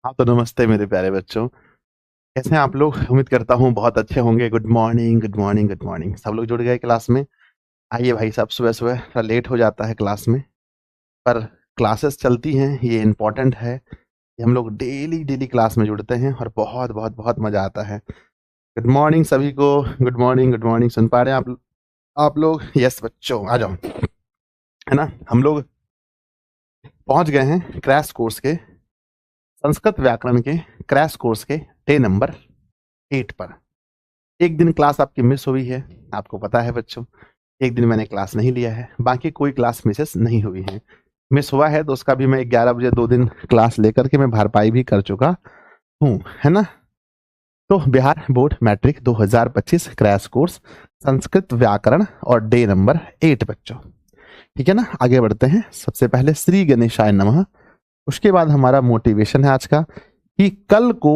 हाँ तो नमस्ते मेरे प्यारे बच्चों। कैसे हैं आप लोग? उम्मीद करता हूँ बहुत अच्छे होंगे। Good morning, good morning, good morning. सब लोग जुड़ गए क्लास में। आइए भाई साहब, सुबह सुबह थोड़ा लेट हो जाता है क्लास में, पर क्लासेस चलती हैं, ये इम्पोर्टेंट है कि हम लोग डेली डेली क्लास में जुड़ते हैं और बहुत बहुत बहुत मजा आता है। गुड मॉर्निंग सभी को। Good morning, good morning. सुन पा रहे हैं आप लोग? यस बच्चों, आ जाओ। है ना, हम लोग पहुंच गए हैं क्रैश कोर्स के, संस्कृत व्याकरण के क्रैश कोर्स के डे नंबर 8 पर। एक दिन क्लास आपकी मिस हुई है, आपको पता है बच्चों। एक दिन मैंने क्लास नहीं लिया है, बाकी कोई क्लास मिसेस नहीं हुई है। मिस हुआ है तो उसका भी मैं 11 बजे 2 दिन क्लास लेकर के मैं भरपाई भी कर चुका हूँ, है ना। तो Bihar board matric 2025 crash course Sanskrit व्याकरण और डे नंबर 8 बच्चों। ठीक है ना, आगे बढ़ते हैं। सबसे पहले श्री गणेशाय नमः। उसके बाद हमारा मोटिवेशन है आज का कि कल को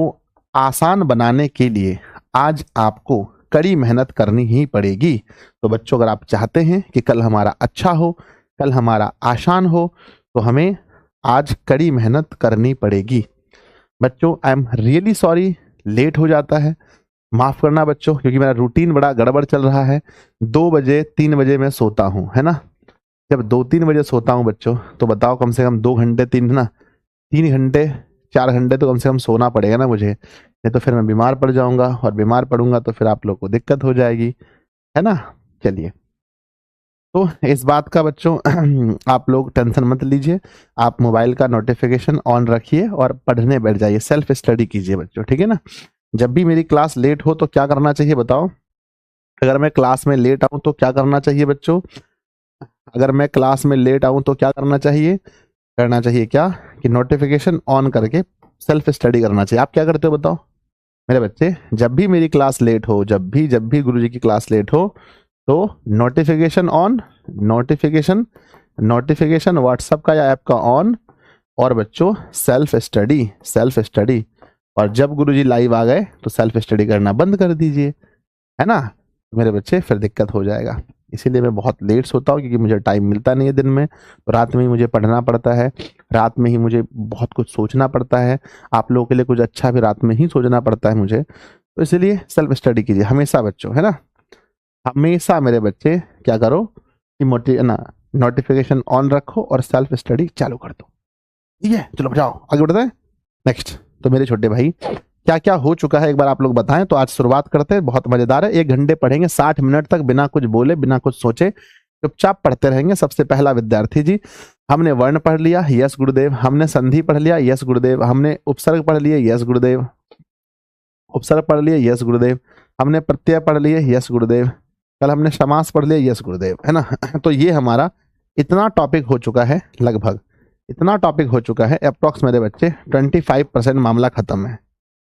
आसान बनाने के लिए आज आपको कड़ी मेहनत करनी ही पड़ेगी। तो बच्चों, अगर आप चाहते हैं कि कल हमारा अच्छा हो, कल हमारा आसान हो, तो हमें आज कड़ी मेहनत करनी पड़ेगी। बच्चों, I am really sorry, late हो जाता है, माफ करना बच्चों, क्योंकि मेरा रूटीन बड़ा गड़बड़ चल रहा है। 2 बजे 3 बजे मैं सोता हूँ, है ना। जब 2-3 बजे सोता हूँ बच्चों, तो बताओ कम से कम 2 घंटे, 3 घंटे 4 घंटे तो कम से कम सोना पड़ेगा ना मुझे, नहीं तो फिर मैं बीमार पड़ जाऊंगा, और बीमार पड़ूंगा तो फिर आप लोग को दिक्कत हो जाएगी, है ना। चलिए, तो इस बात का बच्चों आप लोग टेंशन मत लीजिए। आप मोबाइल का नोटिफिकेशन ऑन रखिए और पढ़ने बैठ जाइए, सेल्फ स्टडी कीजिए बच्चों, ठीक है ना। जब भी मेरी क्लास लेट हो तो क्या करना चाहिए बताओ? अगर मैं क्लास में लेट आऊं तो क्या करना चाहिए बच्चों? अगर मैं क्लास में लेट आऊं तो क्या करना चाहिए? करना चाहिए क्या कि नोटिफिकेशन ऑन करके सेल्फ स्टडी करना चाहिए। आप क्या करते हो बताओ मेरे बच्चे? जब भी मेरी क्लास लेट हो, जब भी गुरुजी की क्लास लेट हो, तो notification on, notification notification WhatsApp का या ऐप का ऑन, और बच्चों सेल्फ स्टडी, सेल्फ स्टडी। और जब गुरुजी लाइव आ गए तो सेल्फ स्टडी करना बंद कर दीजिए, है ना। मेरे बच्चे फिर दिक्कत हो जाएगा। इसीलिए मैं बहुत लेट सोता हूँ, क्योंकि मुझे टाइम मिलता नहीं है दिन में, तो रात में ही मुझे पढ़ना पड़ता है, रात में ही मुझे बहुत कुछ सोचना पड़ता है। आप लोगों के लिए कुछ अच्छा भी रात में ही सोचना पड़ता है मुझे, तो इसलिए सेल्फ स्टडी कीजिए हमेशा बच्चों, है ना। हमेशा मेरे बच्चे क्या करो कि मोटी ना नोटिफिकेशन ऑन रखो और सेल्फ स्टडी चालू कर दो। ठीक है, चलो जाओ आगे बढ़ते हैं। नेक्स्ट, तो मेरे छोटे भाई क्या क्या हो चुका है एक बार आप लोग बताएं। तो आज शुरुआत करते हैं, बहुत मजेदार है। 1 घंटे पढ़ेंगे 60 मिनट तक, बिना कुछ बोले, बिना कुछ सोचे, चुपचाप पढ़ते रहेंगे। सबसे पहला विद्यार्थी जी, हमने वर्ण पढ़ लिया, यस गुरुदेव। हमने संधि पढ़ लिया, यस गुरुदेव। हमने उपसर्ग पढ़ लिए, यस गुरुदेव। उपसर्ग पढ़ लिए, यस गुरुदेव। हमने प्रत्यय पढ़ लिए, यस गुरुदेव। कल हमने समास पढ़ लिया, यस गुरुदेव, है ना। तो ये हमारा इतना टॉपिक हो चुका है, लगभग इतना टॉपिक हो चुका है, अप्रोक्स मेरे बच्चे 25% मामला खत्म है।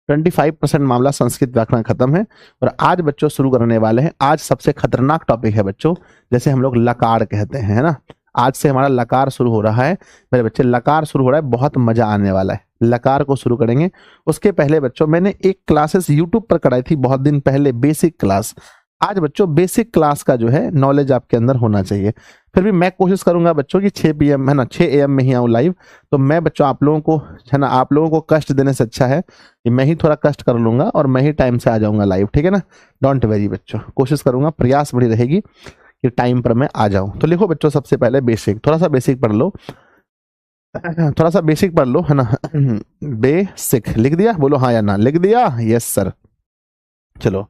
25% मामला संस्कृत व्याकरण खत्म है। और आज बच्चों शुरू करने वाले हैं, आज सबसे खतरनाक टॉपिक है बच्चों, जैसे हम लोग लकार कहते हैं, है ना। आज से हमारा लकार शुरू हो रहा है मेरे बच्चे, लकार शुरू हो रहा है, बहुत मजा आने वाला है। लकार को शुरू करेंगे। उसके पहले बच्चों मैंने एक क्लासेस यूट्यूब पर कराई थी बहुत दिन पहले, बेसिक क्लास। आज बच्चों बेसिक क्लास का जो है नॉलेज आपके अंदर होना चाहिए। फिर भी मैं कोशिश करूंगा बच्चों की 6 PM है ना, 6 AM में ही आऊँ लाइव। तो मैं बच्चों आप लोगों को, है ना, आप लोगों को कष्ट देने से अच्छा है कि मैं ही थोड़ा कष्ट कर लूंगा और मैं ही टाइम से आ जाऊंगा लाइव, ठीक है ना। डोंट वेरी बच्चों, कोशिश करूंगा, प्रयास बड़ी रहेगी कि टाइम पर मैं आ जाऊं। तो लिखो बच्चों, सबसे पहले बेसिक, थोड़ा सा बेसिक पढ़ लो, थोड़ा सा बेसिक पढ़ लो, है ना। बेसिक लिख दिया? बोलो हाँ या ना। लिख दिया? Yes sir. चलो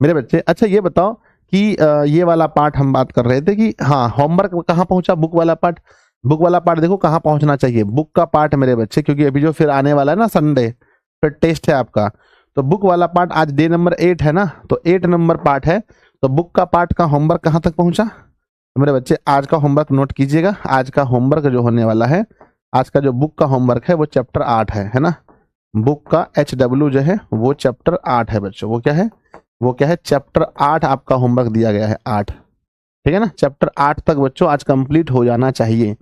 मेरे बच्चे, अच्छा ये बताओ कि ये वाला पार्ट हम बात कर रहे थे कि हाँ, होमवर्क कहाँ पहुंचा, बुक वाला पार्ट। बुक वाला पार्ट देखो कहाँ पहुंचना चाहिए, बुक का पार्ट मेरे बच्चे, क्योंकि अभी जो फिर आने वाला है ना संडे, फिर टेस्ट है आपका। तो बुक वाला पार्ट आज डे नंबर 8 है ना, तो 8 नंबर पार्ट है। तो बुक का पार्ट का होमवर्क कहाँ तक पहुंचा? तो मेरे बच्चे आज का होमवर्क नोट कीजिएगा। आज का होमवर्क जो होने वाला है, आज का जो बुक का होमवर्क है वो चैप्टर 8 है ना। बुक का HW जो है वो चैप्टर 8 है बच्चों। वो क्या है? वो क्या है? चैप्टर 8 आपका होमवर्क दिया गया है, 8। ठीक है ना, चैप्टर 8 तक बच्चों आज कंप्लीट हो जाना चाहिए।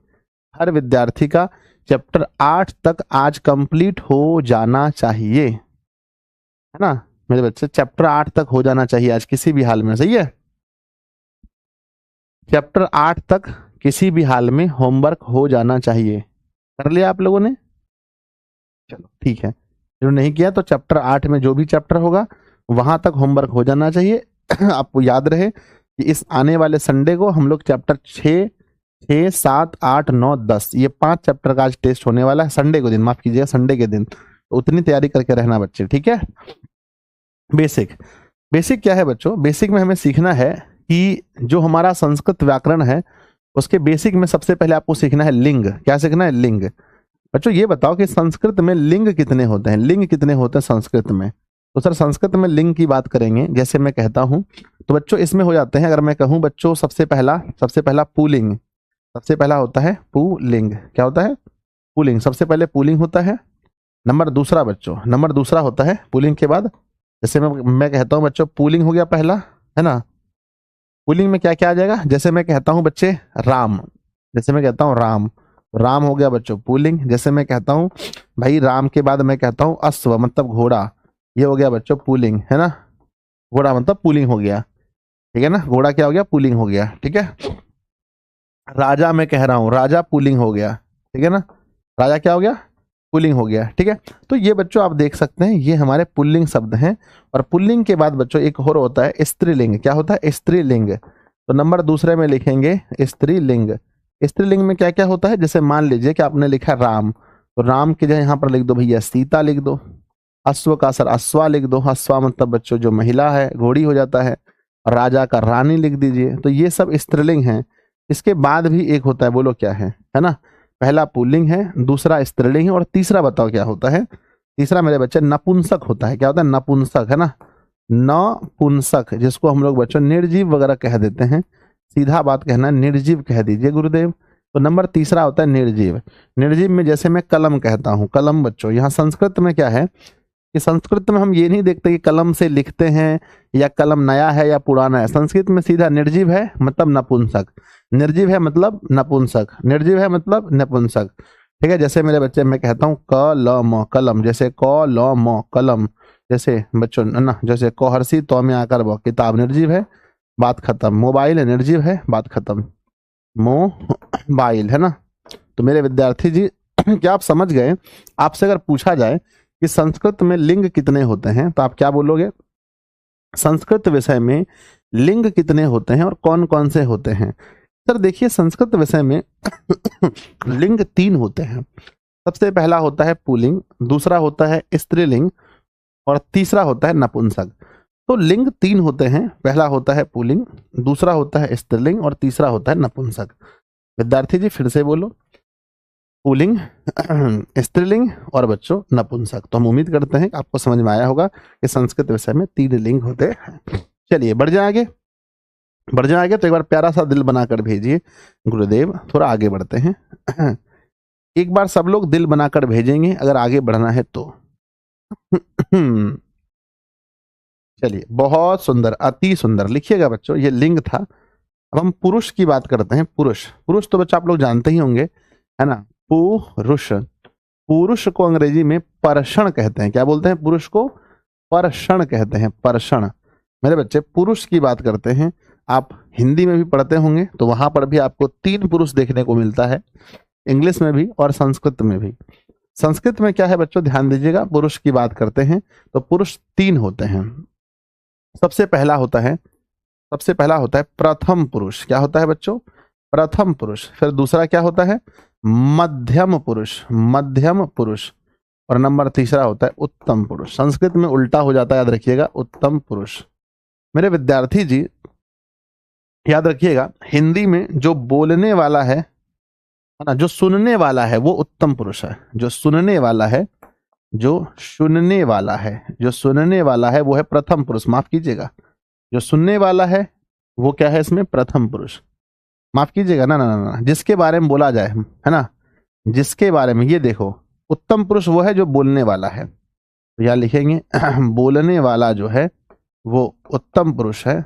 हर विद्यार्थी का चैप्टर 8 तक आज कंप्लीट हो जाना चाहिए, है ना। मेरे बच्चे चैप्टर 8 तक हो जाना चाहिए आज किसी भी हाल में, सही है। चैप्टर 8 तक किसी भी हाल में होमवर्क हो जाना चाहिए। कर लिया आप लोगों ने? चलो ठीक है, जो नहीं किया तो चैप्टर 8 में जो भी चैप्टर होगा वहां तक होमवर्क हो जाना चाहिए। आपको याद रहे कि इस आने वाले संडे को हम लोग चैप्टर 6, 6, 7, 8, 9, 10 ये 5 चैप्टर का आज टेस्ट होने वाला है संडे के दिन, माफ कीजिएगा संडे के दिन, तो उतनी तैयारी करके रहना बच्चे, ठीक है। बेसिक, बेसिक क्या है बच्चों, बेसिक में हमें सीखना है कि जो हमारा संस्कृत व्याकरण है उसके बेसिक में सबसे पहले आपको सीखना है लिंग। क्या सीखना है? लिंग। बच्चों ये बताओ कि संस्कृत में लिंग कितने होते हैं, लिंग कितने होते हैं संस्कृत में? तो सर संस्कृत में लिंग की बात करेंगे, जैसे मैं कहता हूं तो बच्चों इसमें हो जाते हैं, अगर मैं कहूं बच्चों सबसे पहला पुल्लिंग, सबसे पहला होता है पुल्लिंग। क्या होता है? पुल्लिंग। सबसे पहले पुल्लिंग होता है। नंबर दूसरा बच्चों, नंबर दूसरा होता है पुल्लिंग के बाद, जैसे मैं कहता हूं बच्चों पुल्लिंग हो गया पहला, है ना। पुल्लिंग में क्या क्या आ जाएगा? जैसे मैं कहता हूं बच्चे राम, जैसे मैं कहता हूं राम, राम हो गया बच्चों पुल्लिंग। जैसे मैं कहता हूं भाई राम के बाद मैं कहता हूं अश्व मतलब घोड़ा, ये हो गया बच्चों पुल्लिंग, है ना। घोड़ा मतलब पुल्लिंग हो गया, ठीक है ना। घोड़ा क्या हो गया? पुल्लिंग हो गया, ठीक है। राजा मैं कह रहा हूं, राजा पुल्लिंग हो गया, ठीक है ना। राजा क्या हो गया? पुल्लिंग हो गया, ठीक है। तो ये बच्चों आप देख सकते हैं ये हमारे पुल्लिंग शब्द हैं। और पुल्लिंग के बाद बच्चों एक और होता है स्त्रीलिंग। क्या होता है? स्त्रीलिंग। तो नंबर दूसरे में लिखेंगे स्त्रीलिंग। स्त्रीलिंग में क्या क्या होता है? जैसे मान लीजिए कि आपने लिखा राम, तो राम की जगह यहाँ पर लिख दो भैया सीता लिख दो। अश्व का सर अश्वा लिख दो, अश्वा मतलब बच्चों जो महिला है घोड़ी हो जाता है। और राजा का रानी लिख दीजिए। तो ये सब स्त्रीलिंग हैं। इसके बाद भी एक होता है, बोलो क्या है ना। पहला पुल्लिंग है, दूसरा स्त्रीलिंग है, और तीसरा बताओ क्या होता है? तीसरा मेरे बच्चे नपुंसक होता है। क्या होता है? नपुंसक, है ना। नपुंसक, जिसको हम लोग बच्चों निर्जीव वगैरह कह देते हैं, सीधा बात कहना निर्जीव कह दीजिए गुरुदेव। तो नंबर तीसरा होता है निर्जीव। निर्जीव में जैसे मैं कलम कहता हूं, कलम बच्चों यहाँ संस्कृत में क्या है कि संस्कृत में हम ये नहीं देखते कि कलम से लिखते हैं या कलम नया है या पुराना है। संस्कृत में सीधा निर्जीव है मतलब नपुंसक, निर्जीव है मतलब नपुंसक, निर्जीव है मतलब नपुंसक, ठीक है। जैसे मेरे बच्चे मैं कहता हूँ कलम, कलम, जैसे कलम कलम, जैसे बच्चों ना, जैसे कोहर्सी तो में आकर वो किताब निर्जीव है, बात खत्म। मोबाइल निर्जीव है, बात खत्म। मोबाइल, है ना। तो मेरे विद्यार्थी जी क्या आप समझ गए? आपसे अगर पूछा जाए कि संस्कृत में लिंग कितने होते हैं तो आप क्या बोलोगे? संस्कृत विषय में लिंग कितने होते हैं और कौन कौन से होते हैं? सर देखिए संस्कृत विषय में लिंग 3 होते हैं। सबसे पहला होता है पुल्लिंग, दूसरा होता है स्त्रीलिंग, और तीसरा होता है नपुंसक। तो लिंग 3 होते हैं, पहला होता है पुल्लिंग, दूसरा होता है स्त्रीलिंग, और तीसरा होता है नपुंसक। विद्यार्थी जी फिर से बोलो, पुल्लिंग, स्त्रीलिंग और बच्चों नपुंसक। तो हम उम्मीद करते हैं कि आपको समझ में आया होगा कि संस्कृत विषय में 3 लिंग होते हैं। चलिए बढ़ जाए आगे, बढ़ जाए आगे। तो एक बार प्यारा सा दिल बनाकर भेजिए गुरुदेव, थोड़ा आगे बढ़ते हैं। एक बार सब लोग दिल बनाकर भेजेंगे अगर आगे बढ़ना है तो। चलिए बहुत सुंदर, अति सुंदर लिखिएगा बच्चों, ये लिंग था। अब हम पुरुष की बात करते हैं। पुरुष, पुरुष तो बच्चा आप लोग जानते ही होंगे, है ना। पुरुष, पुरुष को अंग्रेजी में पर्षण कहते हैं। क्या बोलते हैं? पुरुष को पर्षण कहते हैं, पर्षण। मेरे बच्चे पुरुष की बात करते हैं, आप हिंदी में भी पढ़ते होंगे तो वहां पर भी आपको 3 पुरुष देखने को मिलता है, इंग्लिश में भी और संस्कृत में भी। संस्कृत में क्या है बच्चों, ध्यान दीजिएगा, पुरुष की बात करते हैं तो पुरुष 3 होते हैं। सबसे पहला होता है, सबसे पहला होता है प्रथम पुरुष। क्या होता है बच्चों? प्रथम पुरुष। फिर दूसरा क्या होता है? मध्यम पुरुष, मध्यम पुरुष। और नंबर तीसरा होता है उत्तम पुरुष। संस्कृत में उल्टा हो जाता है, याद रखिएगा, उत्तम पुरुष। मेरे विद्यार्थी जी याद रखिएगा, हिंदी में जो बोलने वाला है ना, जो सुनने वाला है वो उत्तम पुरुष है। जो सुनने वाला है, जो सुनने वाला है, जो सुनने वाला है वो है प्रथम पुरुष। माफ कीजिएगा, जो सुनने वाला है वो क्या है इसमें? प्रथम पुरुष। माफ कीजिएगा, ना ना ना ना, जिसके बारे में बोला जाए, है ना, जिसके बारे में। ये देखो, उत्तम पुरुष वो है जो बोलने वाला है, तो यहां लिखेंगे बोलने वाला जो है वो उत्तम पुरुष है।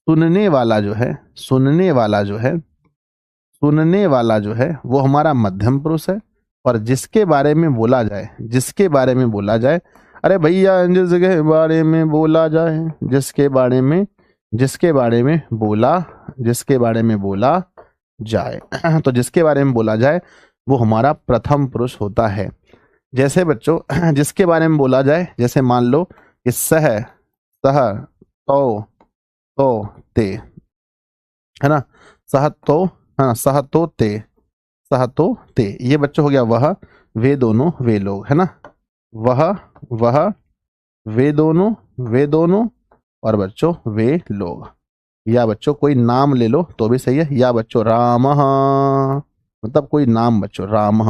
सुनने वाला जो है, सुनने वाला जो है, सुनने वाला जो है वो हमारा मध्यम पुरुष है। और जिसके बारे में बोला जाए, जिसके बारे में बोला जाए, अरे भैया जिसके बारे में बोला जाए, जिसके बारे में, जिसके बारे में बोला, जिसके बारे में बोला जाए तो जिसके बारे में बोला जाए वो हमारा प्रथम पुरुष होता है। जैसे बच्चों जिसके बारे में बोला जाए, जैसे मान लो कि सह, सह, तो, ते, है ना, सह तो, हाँ सह तो ते, सह तो ते, ये बच्चों हो गया वह, वे दोनों, वे लोग, है ना, वह, वे दोनों और बच्चों वे लोग। या बच्चों कोई नाम ले लो तो भी सही है, या बच्चों राम, मतलब कोई नाम बच्चों राम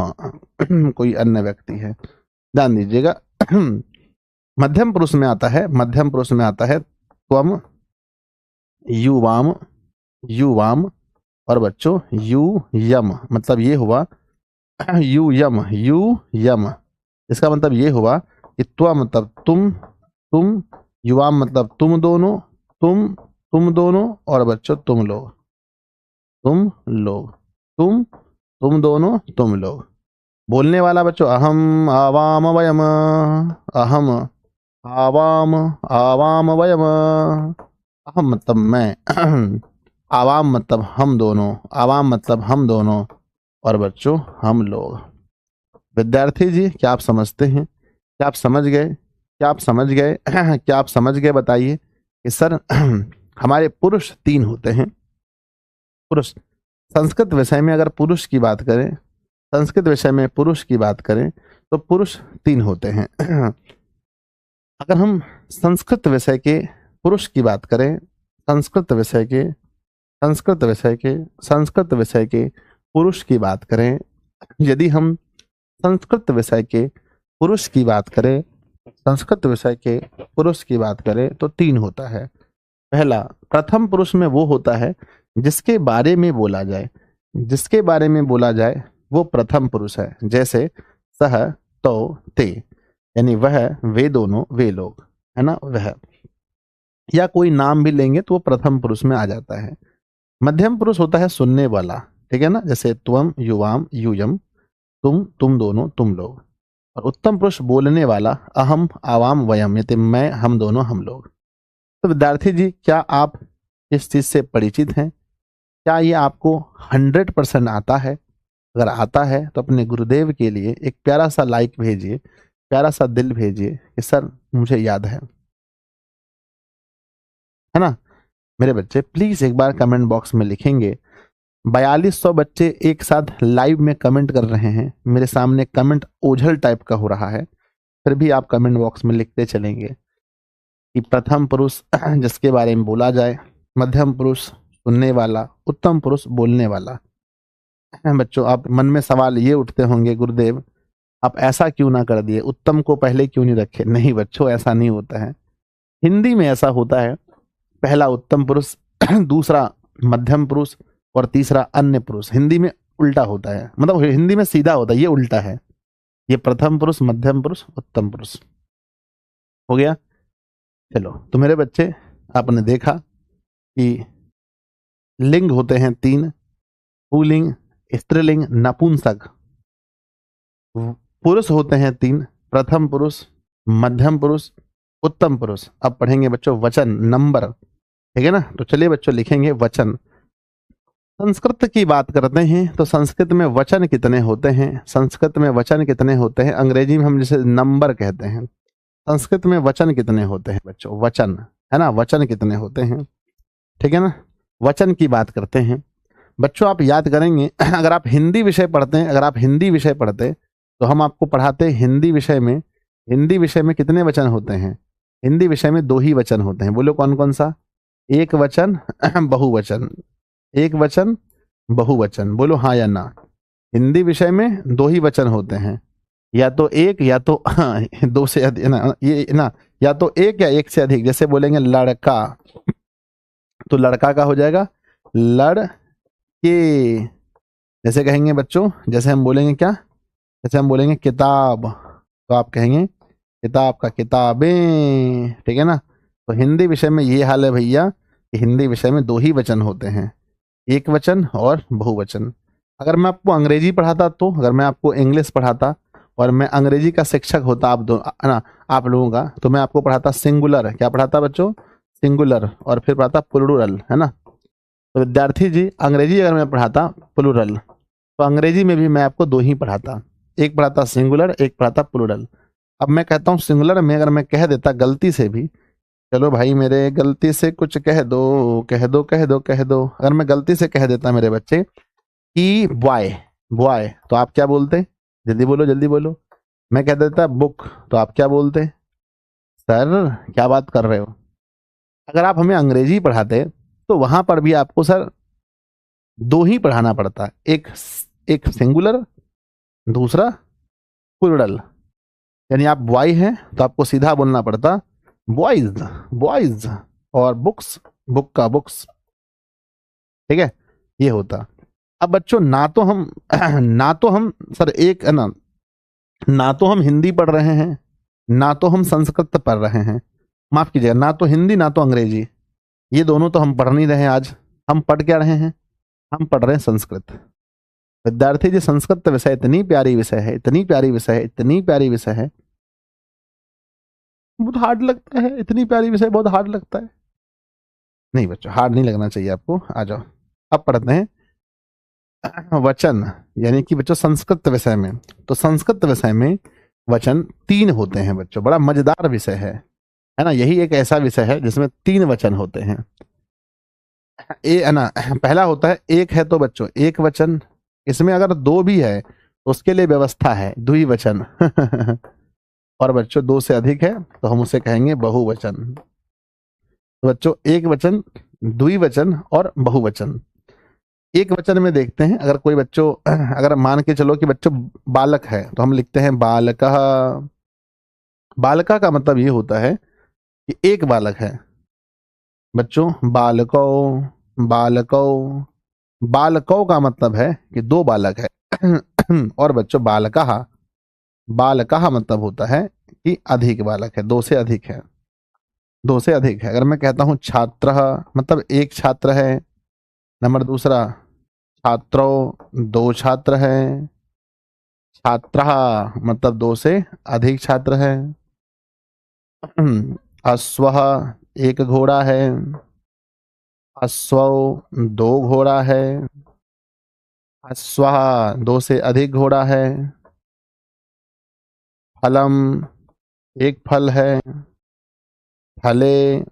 कोई अन्य व्यक्ति है, ध्यान दीजिएगा। मध्यम पुरुष में आता है, मध्यम पुरुष में आता है त्वम, युवाम, युवाम और बच्चों यू यम, मतलब ये हुआ यू यम, इसका मतलब ये हुआ कि त्वम मतलब तुम, युवाम मतलब तुम दोनों, तुम दोनों और बच्चों तुम लोग, तुम दोनों तुम लोग। बोलने वाला बच्चों अहम आवाम वयम, अहम आवाम वयम, अहम मतलब मैं, आवाम मतलब हम दोनों, आवाम मतलब हम दोनों और बच्चों हम लोग। विद्यार्थी जी क्या आप समझते हैं, क्या आप समझ गए, क्या आप समझ गए क्या आप समझ गए, बताइए कि सर हमारे पुरुष 3 होते हैं, पुरुष संस्कृत विषय में अगर पुरुष की बात करें, संस्कृत विषय में पुरुष की बात करें तो पुरुष 3 होते हैं। अगर हम संस्कृत विषय के पुरुष की बात करें, संस्कृत विषय के, संस्कृत विषय के, संस्कृत विषय के पुरुष की बात करें, यदि हम संस्कृत विषय के पुरुष की बात करें, संस्कृत विषय के पुरुष की बात करें तो 3 होता है। पहला प्रथम पुरुष में वो होता है जिसके बारे में बोला जाए, जिसके बारे में बोला जाए वो प्रथम पुरुष है, जैसे सह, तो, ते, यानी वह, वे दोनों, वे लोग, है ना, वह, या कोई नाम भी लेंगे तो वो प्रथम पुरुष में आ जाता है। मध्यम पुरुष होता है सुनने वाला, ठीक है ना, जैसे त्वम, युवाम, यूयम, तुम दोनों, तुम लोग। और उत्तम पुरुष बोलने वाला अहम, आवाम, वयम, यानी मैं, हम दोनों, हम लोग। तो विद्यार्थी जी क्या आप इस चीज से परिचित हैं, क्या ये आपको 100% आता है? अगर आता है तो अपने गुरुदेव के लिए एक प्यारा सा लाइक भेजिए, प्यारा सा दिल भेजिए कि सर मुझे याद है ना। मेरे बच्चे प्लीज एक बार कमेंट बॉक्स में लिखेंगे। 4200 बच्चे एक साथ लाइव में कमेंट कर रहे हैं, मेरे सामने कमेंट ओझल टाइप का हो रहा है, फिर भी आप कमेंट बॉक्स में लिखते चलेंगे कि प्रथम पुरुष जिसके बारे में बोला जाए, मध्यम पुरुष सुनने वाला, उत्तम पुरुष बोलने वाला। बच्चों आप मन में सवाल ये उठते होंगे, गुरुदेव आप ऐसा क्यों ना कर दिए, उत्तम को पहले क्यों नहीं रखे? नहीं बच्चों ऐसा नहीं होता है, हिंदी में ऐसा होता है, पहला उत्तम पुरुष, दूसरा मध्यम पुरुष और तीसरा अन्य पुरुष। हिंदी में उल्टा होता है, मतलब हिंदी में सीधा होता है, ये उल्टा है, ये प्रथम पुरुष, मध्यम पुरुष, उत्तम पुरुष हो गया। चलो तो मेरे बच्चे आपने देखा कि लिंग होते हैं 3, पुल्लिंग, स्त्रीलिंग, नपुंसक। पुरुष होते हैं 3, प्रथम पुरुष, मध्यम पुरुष, उत्तम पुरुष। अब पढ़ेंगे बच्चों वचन, नंबर, ठीक है ना। तो चलिए बच्चों लिखेंगे वचन। संस्कृत की बात करते हैं तो संस्कृत में वचन कितने होते हैं, संस्कृत में वचन कितने होते हैं, अंग्रेजी में हम जिसे नंबर कहते हैं, संस्कृत में वचन कितने होते हैं बच्चों, वचन, है ना, वचन कितने होते हैं, ठीक है ना। वचन की बात करते हैं बच्चों, आप याद करेंगे अगर आप हिंदी विषय पढ़ते हैं, अगर आप हिंदी विषय पढ़ते तो हम आपको पढ़ाते हिंदी विषय में, हिंदी विषय में कितने वचन होते हैं, हिंदी विषय में 2 ही वचन होते हैं। बोलो कौन कौन सा? एक वचन बहुवचन, एक वचन बहुवचन, बोलो हाँ या ना। हिंदी विषय में 2 ही वचन होते हैं, या तो एक या तो 2 से अधिक ना, ये ना, या तो एक या एक से अधिक। जैसे बोलेंगे लड़का तो लड़का का हो जाएगा लड़के, जैसे कहेंगे बच्चों, जैसे हम बोलेंगे क्या, जैसे हम बोलेंगे किताब तो आप कहेंगे किताब का किताबें, ठीक है ना। तो हिंदी विषय में ये हाल है भैया कि हिंदी विषय में 2 ही वचन होते हैं, एक वचन और बहुवचन। अगर मैं आपको अंग्रेजी पढ़ाता, तो अगर मैं आपको इंग्लिश पढ़ाता और मैं अंग्रेजी का शिक्षक होता आप दो ना, आप लोगों का, तो मैं आपको पढ़ाता सिंगुलर, क्या पढ़ाता बच्चों, सिंगुलर, और फिर पढ़ाता प्लूरल, है ना। तो विद्यार्थी जी अंग्रेजी अगर मैं पढ़ाता प्लूरल, तो अंग्रेजी में भी मैं आपको 2 ही पढ़ाता, एक पढ़ा था सिंगुलर, एक पढ़ा था प्लूरल। अब मैं कहता हूँ सिंगुलर में अगर मैं कह देता गलती से भी, चलो भाई मेरे गलती से कुछ कह दो कह दो कह दो कह दो, अगर मैं गलती से कह देता मेरे बच्चे कि बॉय बॉय, तो आप क्या बोलते? जल्दी बोलो जल्दी बोलो। मैं कह देता बुक, तो आप क्या बोलते? सर क्या बात कर रहे हो? अगर आप हमें अंग्रेजी पढ़ाते तो वहां पर भी आपको सर दो ही पढ़ाना पड़ता, एक एक सिंगुलर, दूसरा प्लूरल। यानी आप बॉय हैं तो आपको सीधा बोलना पड़ता बॉयज बॉयज, और बुक्स बुक का बुक्स। ठीक है, ये होता। अब बच्चों ना तो हम ना तो हम सर एक है ना, ना तो हम हिंदी पढ़ रहे हैं ना तो हम संस्कृत पढ़ रहे हैं, माफ कीजिएगा, ना तो हिंदी ना तो अंग्रेजी, ये दोनों तो हम पढ़ नहीं रहे हैं आज। हम पढ़ क्या रहे हैं? हम पढ़ रहे हैं संस्कृत। विद्यार्थी जी संस्कृत विषय इतनी प्यारी विषय है, इतनी प्यारी विषय है, इतनी प्यारी विषय है, बहुत हार्ड लगता है, इतनी प्यारी विषय बहुत हार्ड लगता है। नहीं बच्चों हार्ड नहीं लगना चाहिए आपको, आ जाओ। अब पढ़ते हैं वचन, यानी कि बच्चों संस्कृत विषय में, तो संस्कृत विषय में वचन 3 होते हैं बच्चों, बड़ा मजेदार विषय है ना। यही एक ऐसा विषय है जिसमें 3 वचन होते हैं। है ना, पहला होता है एक है तो बच्चों एक वचन, इसमें अगर 2 भी है तो उसके लिए व्यवस्था है द्विवचन और बच्चों 2 से अधिक है तो हम उसे कहेंगे बहुवचन। तो बच्चों एक वचन, द्विवचन और बहुवचन। एक वचन में देखते हैं, अगर कोई बच्चों अगर मान के चलो कि बच्चों बालक है तो हम लिखते हैं बालकः। बालका का मतलब ये होता है कि एक बालक है बच्चों, बालको बालको। बालको का मतलब है कि 2 बालक है और बच्चों बालकः, बालकः मतलब होता है कि अधिक बालक है, 2 से अधिक है, 2 से अधिक है। अगर मैं कहता हूं छात्र, मतलब एक छात्र है। नंबर दूसरा छात्रों, 2 छात्र हैं। छात्र मतलब 2 से अधिक छात्र है। अश्वः एक घोड़ा है। अश्वौ 2 घोड़ा है। अश्वः 2 से अधिक घोड़ा है। फलम एक फल है। फले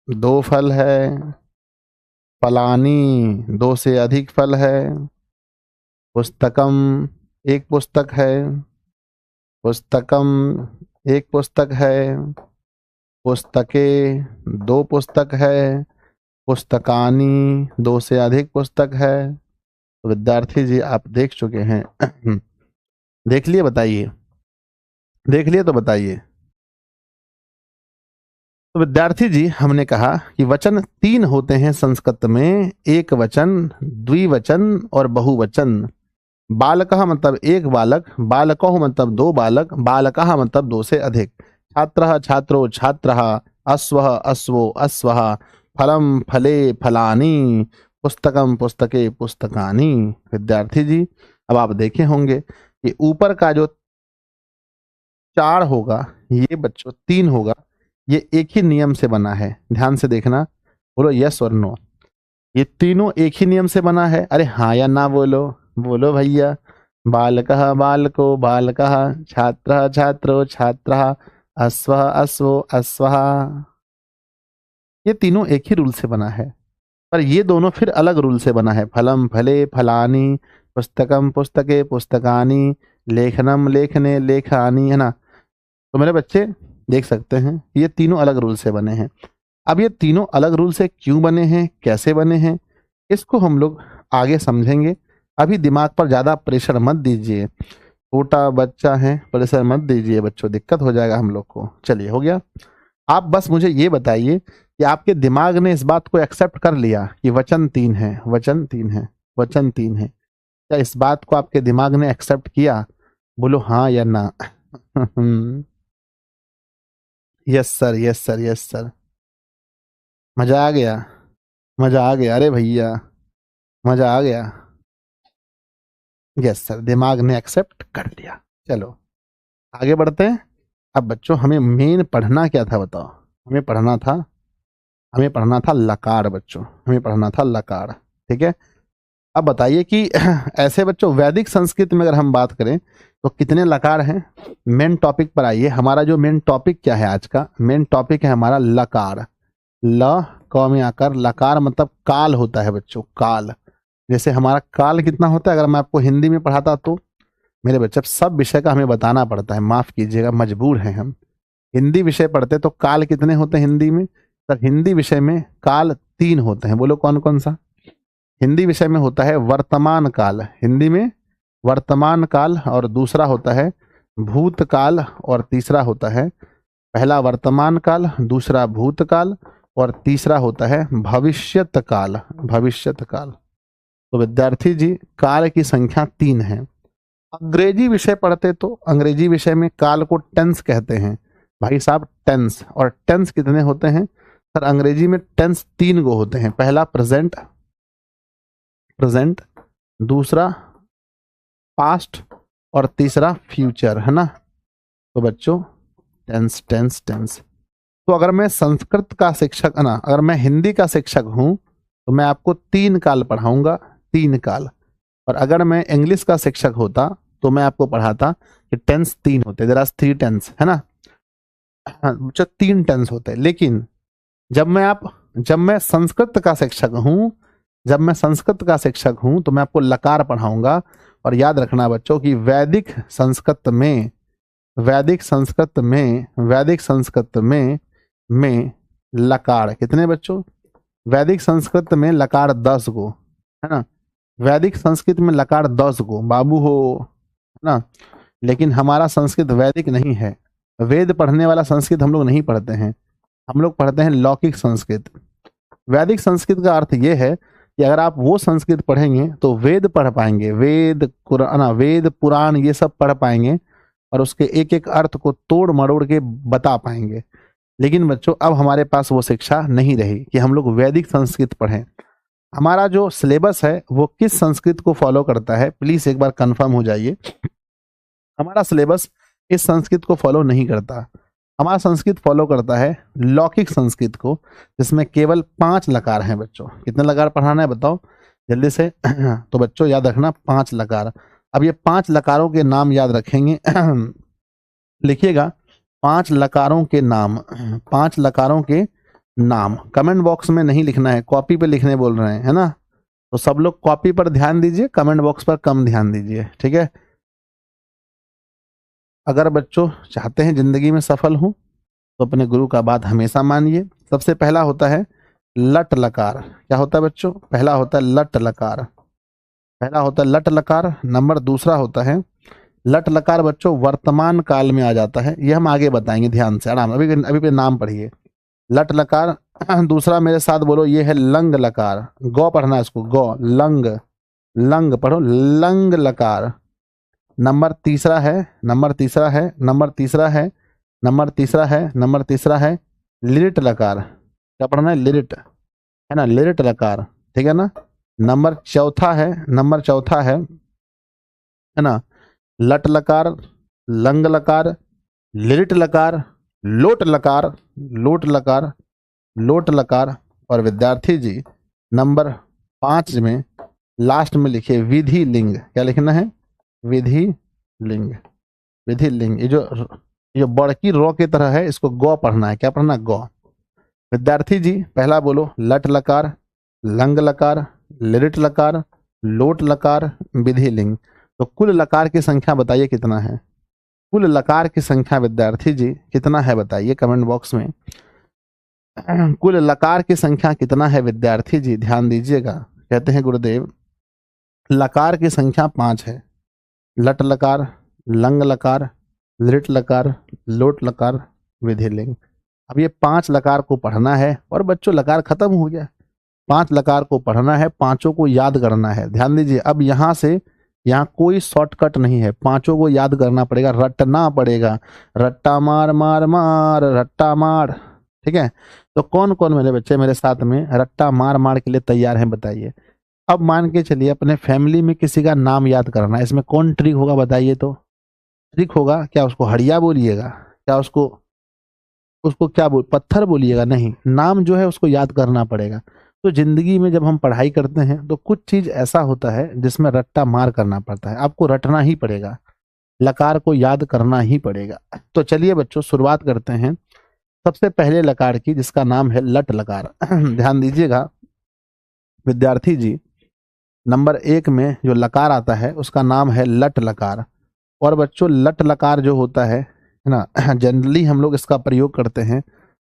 2 फल है। फलानी 2 से अधिक फल है। पुस्तकम एक पुस्तक है। पुस्तकम एक पुस्तक है। पुस्तके 2 पुस्तक है। पुस्तकानी 2 से अधिक पुस्तक है। तो विद्यार्थी जी आप देख चुके हैं देख लिए बताइए, देख लिए तो बताइए। तो विद्यार्थी जी हमने कहा कि वचन 3 होते हैं संस्कृत में, एक वचन, द्विवचन और बहुवचन। बालकः मतलब एक बालक, बालकौ मतलब 2 बालक, बालकः मतलब 2 से अधिक। छात्रः छात्रो छात्रः, अश्वः अश्वो अश्वः, फलम फले फलानी, पुस्तकम पुस्तके पुस्तकानी। विद्यार्थी जी अब आप देखे होंगे कि ऊपर का जो 4 होगा ये बच्चों 3 होगा, ये एक ही नियम से बना है। ध्यान से देखना, बोलो यस और नो। ये तीनों एक ही नियम से बना है। अरे हाँ या ना बोलो, बोलो भैया। बालकः बालको बालकः, छात्रः छात्रो छात्रः, अश्वः अश्वो अश्वः। ये तीनों एक ही रूल से बना है, पर ये दोनों फिर अलग रूल से बना है। फलम फले फलानी, पुस्तकम पुस्तके पुस्तकानी, लेखनम लेखने लेखानी, है ना। तो मेरे बच्चे देख सकते हैं ये तीनों अलग रूल से बने हैं। अब ये तीनों अलग रूल से क्यों बने हैं, कैसे बने हैं, इसको हम लोग आगे समझेंगे। अभी दिमाग पर ज़्यादा प्रेशर मत दीजिए, छोटा बच्चा है, प्रेशर मत दीजिए बच्चों, दिक्कत हो जाएगा हम लोग को। चलिए हो गया। आप बस मुझे ये बताइए कि आपके दिमाग ने इस बात को एक्सेप्ट कर लिया कि वचन 3 है, वचन 3 है, वचन 3 है। क्या इस बात को आपके दिमाग ने एक्सेप्ट किया? बोलो हाँ या ना yes sir yes sir yes sir. मजा आ गया, मजा आ गया, अरे भैया मजा आ गया। यस सर, दिमाग ने एक्सेप्ट कर लिया। चलो आगे बढ़ते हैं। अब बच्चों हमें मेन पढ़ना क्या था बताओ? हमें पढ़ना था, हमें पढ़ना था लकार बच्चों, हमें पढ़ना था लकार। ठीक है, अब बताइए कि ऐसे बच्चों वैदिक संस्कृत में अगर हम बात करें तो कितने लकार हैं? मेन टॉपिक पर आइए। हमारा जो मेन टॉपिक क्या है आज का? मेन टॉपिक है हमारा लकार। ल क में आकर लकार मतलब काल होता है बच्चों, काल। जैसे हमारा काल कितना होता है, अगर मैं आपको हिंदी में पढ़ाता तो मेरे बच्चे, सब विषय का हमें बताना पड़ता है, माफ कीजिएगा, मजबूर हैं हम। हिंदी विषय पढ़ते तो काल कितने होते हैं हिंदी में? सर हिंदी विषय में काल 3 होते हैं। बोलो कौन कौन सा? हिंदी विषय में होता है वर्तमान काल, हिंदी में वर्तमान काल, और दूसरा होता है भूतकाल, और तीसरा होता है, पहला वर्तमान काल, दूसरा भूतकाल, और तीसरा होता है भविष्यत काल, भविष्यत काल। तो विद्यार्थी जी काल की संख्या 3 है। अंग्रेजी विषय पढ़ते तो अंग्रेजी विषय में काल को टेंस कहते हैं भाई साहब, टेंस। और टेंस कितने होते हैं सर? अंग्रेजी में टेंस 3 गो होते हैं। पहला प्रेजेंट, प्रेजेंट, दूसरा पास्ट, और तीसरा फ्यूचर, है ना? तो बच्चों टेंस टेंस टेंस। तो अगर मैं संस्कृत का शिक्षक, ना अगर मैं हिंदी का शिक्षक हूं तो मैं आपको 3 काल पढ़ाऊंगा, 3 काल। और अगर मैं इंग्लिश का शिक्षक होता तो मैं आपको पढ़ाता कि टेंस 3 होते, देयर आर 3 टेंस, है ना? जो 3 टेंस होते हैं। लेकिन जब मैं संस्कृत का शिक्षक हूं, जब मैं संस्कृत का शिक्षक हूं तो मैं आपको लकार पढ़ाऊंगा। और याद रखना बच्चों कि वैदिक संस्कृत में, वैदिक संस्कृत में, वैदिक संस्कृत में लकार कितने बच्चों? वैदिक संस्कृत में लकार 10 गो, है ना? वैदिक संस्कृत में लकार 10 गो बाबू हो, है ना? लेकिन हमारा संस्कृत वैदिक नहीं है। वेद पढ़ने वाला संस्कृत हम लोग नहीं पढ़ते हैं, हम लोग पढ़ते हैं लौकिक संस्कृत। वैदिक संस्कृत का अर्थ यह है कि अगर आप वो संस्कृत पढ़ेंगे तो वेद पढ़ पाएंगे, वेद कुरान, वेद पुराण ये सब पढ़ पाएंगे, और उसके एक एक अर्थ को तोड़ मरोड़ के बता पाएंगे। लेकिन बच्चों अब हमारे पास वो शिक्षा नहीं रही कि हम लोग वैदिक संस्कृत पढ़ें। हमारा जो सिलेबस है वो किस संस्कृत को फॉलो करता है, प्लीज एक बार कंफर्म हो जाइए। हमारा सिलेबस इस संस्कृत को फॉलो नहीं करता। हमारा संस्कृत फॉलो करता है लौकिक संस्कृत को, जिसमें केवल 5 लकार हैं बच्चों। कितने लकार पढ़ाना है बताओ जल्दी से? तो बच्चों याद रखना 5 लकार। अब ये 5 लकारों के नाम याद रखेंगे, लिखिएगा 5 लकारों के नाम, 5 लकारों के नाम। कमेंट बॉक्स में नहीं लिखना है, कॉपी पे लिखने बोल रहे हैं, है ना? तो सब लोग कॉपी पर ध्यान दीजिए, कमेंट बॉक्स पर कम ध्यान दीजिए, ठीक है? अगर बच्चों चाहते हैं जिंदगी में सफल हो तो अपने गुरु का बात हमेशा मानिए। सबसे पहला होता है लट लकार। क्या होता है बच्चों? पहला होता है लट लकार, पहला होता है लट लकार। नंबर दूसरा होता है लट लकार बच्चों वर्तमान काल में आ जाता है, ये हम आगे बताएंगे, ध्यान से आराम, अभी पे नाम पढ़िए। लट लकार। दूसरा मेरे साथ बोलो, ये है लंग लकार। गौ पढ़ना है इसको, गौ, लंग, लंग पढ़ो, लंग लकार। नंबर तीसरा है, नंबर तीसरा है, नंबर तीसरा है, नंबर तीसरा है, नंबर तीसरा है लिरिट लकार। क्या पढ़ना है? लिरिट, है ना? लिरिट लकार, ठीक है ना? नंबर चौथा है, नंबर चौथा है ना, लट लकार, लंग लकार, लिरिट लकार, लोट लकार, लोट लकार, लोट लकार। और विद्यार्थी जी नंबर 5 में लास्ट में लिखिए विधि लिंग। क्या लिखना है? विधि लिंग, विधि लिंग। ये जो बड़की रॉ की तरह है, इसको गौ पढ़ना है। क्या पढ़ना? गौ। विद्यार्थी जी पहला बोलो लट लकार, लंग लकार, लिरिट लकार, लोट लकार, विधि लिंग। तो कुल लकार की संख्या बताइए कितना है? कुल लकार की संख्या विद्यार्थी जी कितना है बताइए कमेंट बॉक्स में। कुल लकार की संख्या कितना है विद्यार्थी जी? ध्यान दीजिएगा। कहते हैं गुरुदेव लकार की संख्या 5 है। लट लकार, लंग लकार, लिट लकार, लोट लकार, विधि लिंग। अब ये 5 लकार को पढ़ना है, और बच्चों लकार खत्म हो गया। 5 लकार को पढ़ना है, पांचों को याद करना है। ध्यान दीजिए, अब यहाँ से यहाँ कोई शॉर्टकट नहीं है, पांचों को याद करना पड़ेगा, रटना पड़ेगा। रट्टा मार मार मार, रट्टा मार, ठीक है? तो कौन कौन मेरे बच्चे मेरे साथ में रट्टा मार मार के लिए तैयार हैं बताइए। अब मान के चलिए अपने फैमिली में किसी का नाम याद करना है, इसमें कौन ट्रिक होगा बताइए? तो ट्रिक होगा क्या? उसको हड़िया बोलिएगा? क्या उसको उसको क्या पत्थर बोलिएगा? नहीं, नाम जो है उसको याद करना पड़ेगा। तो जिंदगी में जब हम पढ़ाई करते हैं तो कुछ चीज ऐसा होता है जिसमें रट्टा मार करना पड़ता है, आपको रटना ही पड़ेगा। लकार को याद करना ही पड़ेगा। तो चलिए बच्चों शुरुआत करते हैं सबसे पहले लकार की, जिसका नाम है लट लकार। ध्यान दीजिएगा विद्यार्थी जी, नंबर 1 में जो लकार आता है उसका नाम है लट लकार। और बच्चों लट लकार जो होता है ना, जनरली हम लोग इसका प्रयोग करते हैं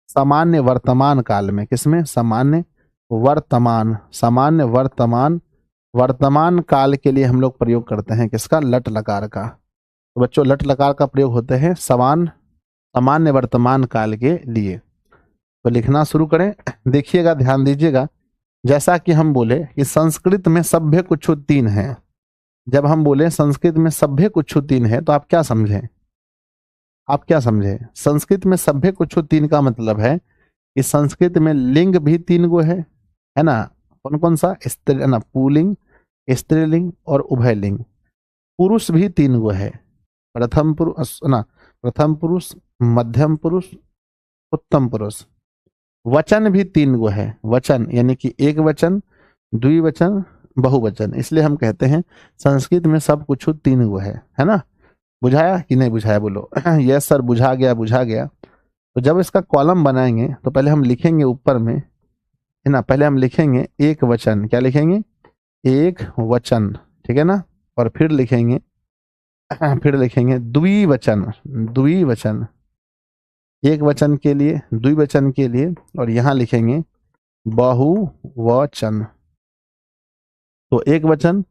सामान्य वर्तमान काल में। किसमें? सामान्य वर्तमान, सामान्य वर्तमान, वर्तमान काल के लिए हम लोग प्रयोग करते हैं किसका? लट लकार का। तो बच्चों लट लकार का प्रयोग होते हैं सामान्य वर्तमान काल के लिए। तो लिखना शुरू करें। देखिएगा, ध्यान दीजिएगा, जैसा कि हम बोले कि संस्कृत में सभ्य कुछ 3 है। जब हम बोले संस्कृत में सभ्य कुछ 3 है तो आप क्या समझें? आप क्या समझे? संस्कृत में सभ्य कुछ 3 का मतलब है कि संस्कृत में लिंग भी 3 गो है ना? कौन कौन सा? स्त्री, है ना, पुल्लिंग, स्त्रीलिंग और उभयलिंग। पुरुष भी 3 गो है, प्रथम पुरुष ना, प्रथम पुरुष, मध्यम पुरुष, उत्तम पुरुष। वचन भी 3 गो है, वचन यानी कि एक वचन, द्विवचन, बहुवचन। इसलिए हम कहते हैं संस्कृत में सब कुछ 3 गो है ना? बुझाया कि नहीं बुझाया? बोलो। यस सर, बुझा गया, बुझा गया। तो जब इसका कॉलम बनाएंगे तो पहले हम लिखेंगे ऊपर में, है ना, पहले हम लिखेंगे एक वचन। क्या लिखेंगे? एक वचन, ठीक है ना? और फिर लिखेंगे द्विवचन, द्विवचन, एक वचन के लिए, द्विवचन के लिए, और यहां लिखेंगे बहुवचन। तो एक वचन,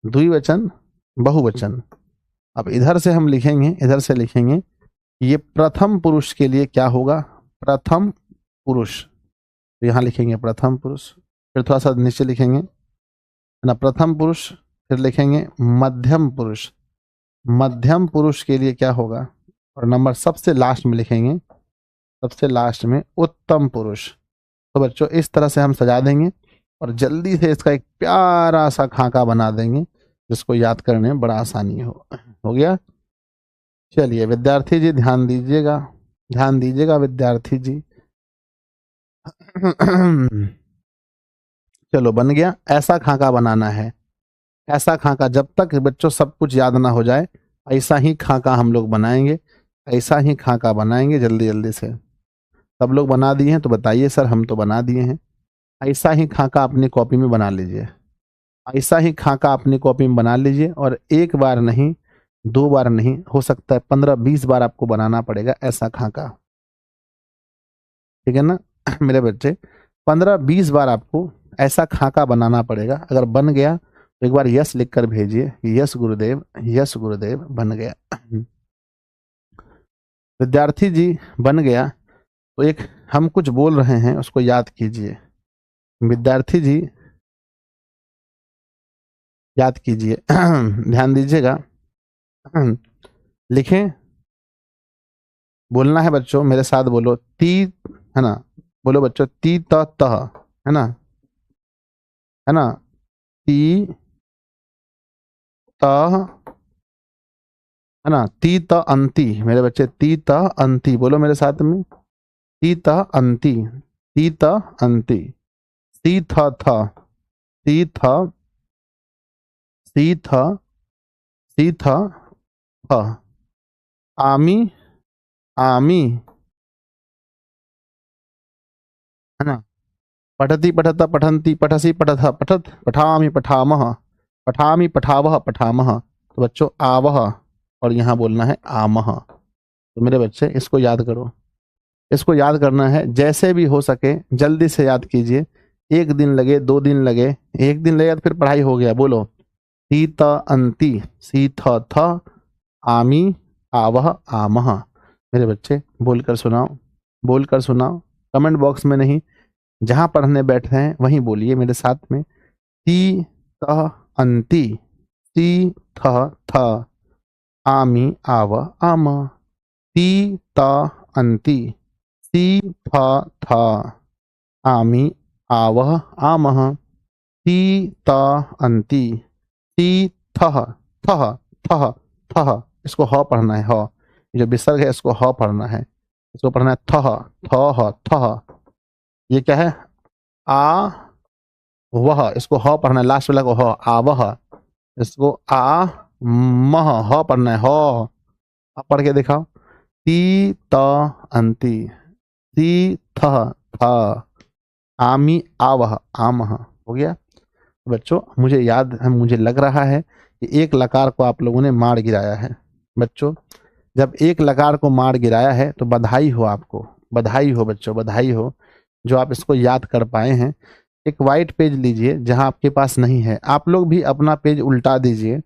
द्विवचन, बहुवचन। अब इधर से हम लिखेंगे, इधर से लिखेंगे ये प्रथम पुरुष के लिए क्या होगा? प्रथम पुरुष। तो यहां लिखेंगे प्रथम पुरुष, फिर थोड़ा सा नीचे लिखेंगे, है ना, प्रथम पुरुष, फिर लिखेंगे मध्यम पुरुष। मध्यम पुरुष के लिए क्या होगा? और नंबर सबसे लास्ट में लिखेंगे, सबसे लास्ट में उत्तम पुरुष। तो बच्चों इस तरह से हम सजा देंगे और जल्दी से इसका एक प्यारा सा खाका बना देंगे जिसको याद करने में बड़ा आसानी हो गया। चलिए विद्यार्थी जी ध्यान दीजिएगा, ध्यान दीजिएगा विद्यार्थी जी। चलो बन गया। ऐसा खाका बनाना है, ऐसा खाका। जब तक बच्चों सब कुछ याद ना हो जाए ऐसा ही खाका हम लोग बनाएंगे, ऐसा ही खाका बनाएंगे जल्दी जल्दी से। सब लोग बना दिए हैं तो बताइए सर, हम तो बना दिए हैं। ऐसा ही खाका अपनी कॉपी में बना लीजिए, ऐसा ही खाका अपनी कॉपी में बना लीजिए। और एक बार नहीं, 2 बार नहीं, हो सकता है 15-20 बार आपको बनाना पड़ेगा ऐसा खाका, ठीक है ना मेरे बच्चे? 15-20 बार आपको ऐसा खाका बनाना पड़ेगा। अगर बन गया तो एक बार यस लिख कर भेजिए, यस गुरुदेव, यस गुरुदेव, बन गया। विद्यार्थी जी बन गया तो एक हम कुछ बोल रहे हैं उसको याद कीजिए। विद्यार्थी जी याद कीजिए। ध्यान दीजिएगा, लिखें, बोलना है बच्चों, मेरे साथ बोलो। ती, है ना, बोलो बच्चों, ती त तह, है ना, है ना, ती तह, है ना, ती त अंती। मेरे बच्चे ती त अंती, बोलो मेरे साथ में, ती त अंती, ती त अंती। सी थ थ, सी थ, सी थ, सी थ थ। आमी, आमी, है ना, पठति पठत पठन्ति पठसि पठथ पठत पठामि पठामह पठामि पठावह पठामह। तो बच्चों आवह, और यहाँ बोलना है आमह। तो मेरे बच्चे इसको याद करो, इसको याद करना है जैसे भी हो सके, जल्दी से याद कीजिए। 1 दिन लगे, 2 दिन लगे, 1 दिन लगे तो फिर पढ़ाई हो गया। बोलो सी त अंति, सी थ थ, आमी, आवह, आमह। मेरे बच्चे बोलकर सुनाओ, बोलकर सुनाओ, कमेंट बॉक्स में नहीं, जहां पढ़ने बैठे हैं वहीं बोलिए मेरे साथ में। ती त अंति, ती थ थ, आमी, आव, आम। ती त अंति, ती थ थ, आमी, आवह, आमह। ती त अंति, ती थह, थह, थह, थह। इसको ह पढ़ना है, ह। ये जो विसर्ग है इसको ह पढ़ना है, इसको पढ़ना है थह, थह, थह। ये क्या है? आ वह, इसको ह पढ़ना है, लास्ट वाला को ह, आवह। इसको आ मह, ह पढ़ना है, ह। अब पढ़ के दिखाओ। ती त अंति, ती थ थ, आमी आवह आमह। हो गया बच्चों। मुझे याद है, मुझे लग रहा है कि एक लकार को आप लोगों ने मार गिराया है। बच्चों जब एक लकार को मार गिराया है तो बधाई हो आपको, बधाई हो बच्चों, बधाई हो जो आप इसको याद कर पाए हैं। एक वाइट पेज लीजिए जहां आपके पास नहीं है, आप लोग भी अपना पेज उल्टा दीजिए।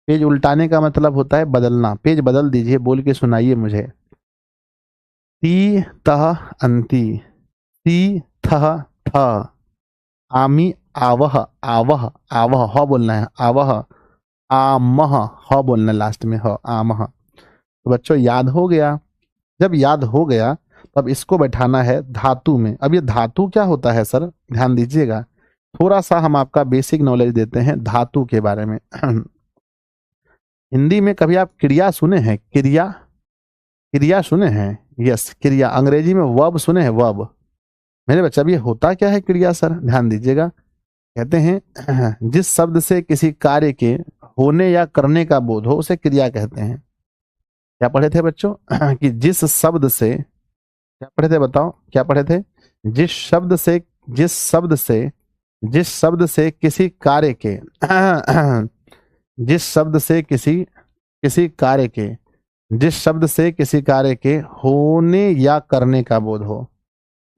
पेज उल्टाने का मतलब होता है बदलना। पेज बदल दीजिए, बोल के सुनाइए मुझे। ती तह अंति, ती थह थ, आमी आवह आवह आवह, ह बोलना है, आवह आमह, ह बोलना है लास्ट में, ह आमह। तो बच्चों याद हो गया। जब याद हो गया तब इसको बैठाना है धातु में। अब ये धातु क्या होता है सर, ध्यान दीजिएगा। थोड़ा सा हम आपका बेसिक नॉलेज देते हैं धातु के बारे में। हिंदी में कभी आप क्रिया सुने हैं? क्रिया, क्रिया सुने हैं? यस, क्रिया। अंग्रेजी में वर्ब सुने हैं? वर्ब। मेरे बच्चा अब ये होता क्या है क्रिया सर, ध्यान दीजिएगा। कहते हैं जिस शब्द से किसी कार्य के होने या करने का बोध हो उसे क्रिया कहते हैं। क्या पढ़े थे बच्चों? कि जिस शब्द से, क्या पढ़े थे बताओ, क्या पढ़े थे? जिस शब्द से, जिस शब्द से, जिस शब्द से किसी कार्य के जिस शब्द से किसी किसी कार्य के, जिस शब्द से किसी कार्य के होने या करने का बोध हो,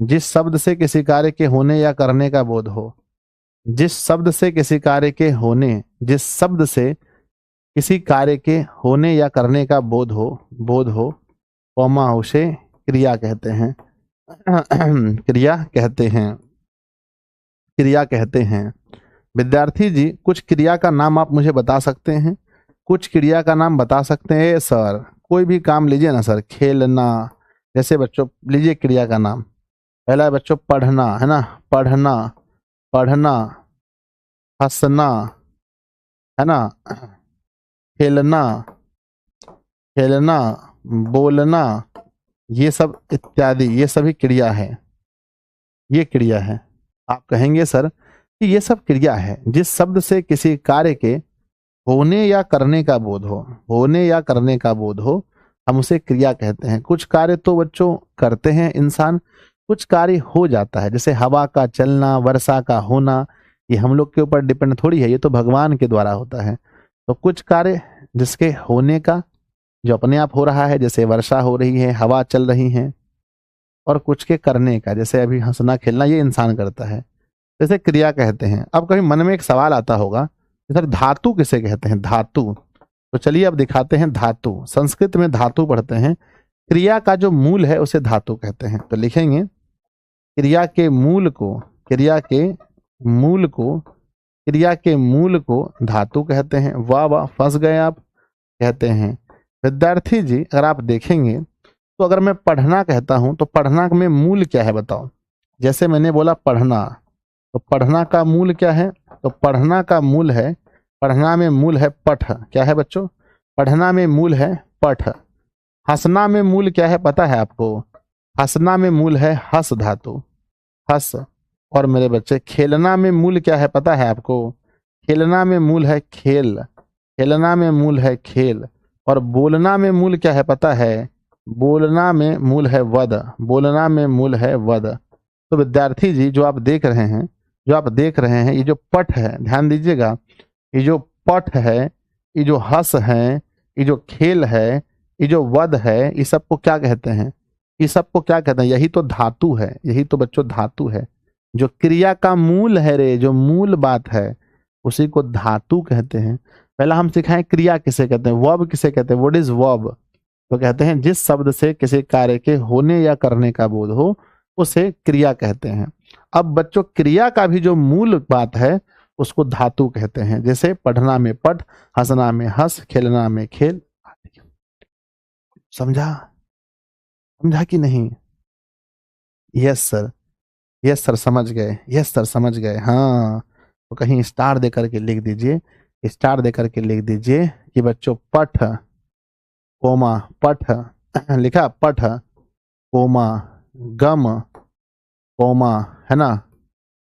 जिस शब्द से किसी कार्य के होने या करने का बोध हो, जिस शब्द से किसी कार्य के होने, जिस शब्द से किसी कार्य के होने या करने का बोध हो, बोध हो, कौमा उसे क्रिया कहते हैं। क्रिया कहते हैं, क्रिया कहते हैं। विद्यार्थी जी कुछ क्रिया का नाम आप मुझे बता सकते हैं? कुछ क्रिया का नाम बता सकते हैं सर? कोई भी काम लीजिए ना सर, खेलना, जैसे बच्चों लीजिए क्रिया का नाम। पहला है बच्चों पढ़ना, है ना, पढ़ना, पढ़ना, हंसना, है ना, खेलना, खेलना, बोलना, ये सब इत्यादि, ये सभी क्रिया है, ये क्रिया है। आप कहेंगे सर कि ये सब क्रिया है जिस शब्द से किसी कार्य के होने या करने का बोध हो, होने या करने का बोध हो, हम उसे क्रिया कहते हैं। कुछ कार्य तो बच्चों करते हैं इंसान, कुछ कार्य हो जाता है, जैसे हवा का चलना, वर्षा का होना, ये हम लोग के ऊपर डिपेंड थोड़ी है, ये तो भगवान के द्वारा होता है। तो कुछ कार्य जिसके होने का, जो अपने आप हो रहा है, जैसे वर्षा हो रही है, हवा चल रही है, और कुछ के करने का, जैसे अभी हंसना खेलना, ये इंसान करता है, जैसे क्रिया कहते हैं। अब कभी मन में एक सवाल आता होगा कि सर धातु किसे कहते हैं? धातु। तो चलिए अब दिखाते हैं धातु। संस्कृत में धातु पढ़ते हैं, क्रिया का जो मूल है उसे धातु कहते हैं। तो लिखेंगे क्रिया के मूल को, क्रिया के मूल को, क्रिया के मूल को धातु कहते हैं। वाह वाह, फंस गए आप, कहते हैं। विद्यार्थी जी अगर आप देखेंगे तो अगर मैं पढ़ना कहता हूं तो पढ़ना में मूल क्या है बताओ? जैसे मैंने बोला पढ़ना, तो पढ़ना का मूल क्या है? तो पढ़ना का मूल है, पढ़ना में मूल है पठ। क्या है बच्चों? पढ़ना में मूल है पठ। हंसना में मूल क्या है पता है आपको? हंसना में मूल है हस धातु, हस। और मेरे बच्चे खेलना में मूल क्या है पता है आपको? खेलना में मूल है खेल, खेलना में मूल है खेल। और बोलना में मूल क्या है पता है? बोलना में मूल है वद, बोलना में मूल है वद। तो विद्यार्थी जी जो आप देख रहे हैं, जो आप देख रहे हैं, ये जो पठ है, ध्यान दीजिएगा, ये जो पठ है, ये जो हस है, ये जो खेल है, ये जो वध है, ये सबको क्या कहते हैं? ये सबको क्या कहते हैं? यही तो धातु है, यही तो बच्चों धातु है। जो क्रिया का मूल है रे, जो मूल बात है, उसी को धातु कहते हैं। पहला हम सिखाएं क्रिया किसे कहते हैं, वर्ब किसे कहते हैं, व्हाट इज वर्ब? तो कहते हैं जिस शब्द से किसी कार्य के होने या करने का बोध हो उसे क्रिया कहते हैं। अब बच्चों क्रिया का भी जो मूल बात है उसको धातु कहते हैं। जैसे पढ़ना में पढ़, हंसना में हंस, खेलना में खेल। समझा? समझा कि नहीं? यस सर, यस सर समझ गए, यस सर समझ गए। हाँ, तो कहीं स्टार दे करके लिख दीजिए, स्टार दे करके लिख दीजिए कि बच्चों पठ, कोमा, पठ, लिखा पठ, कोमा, गम, कोमा, है ना,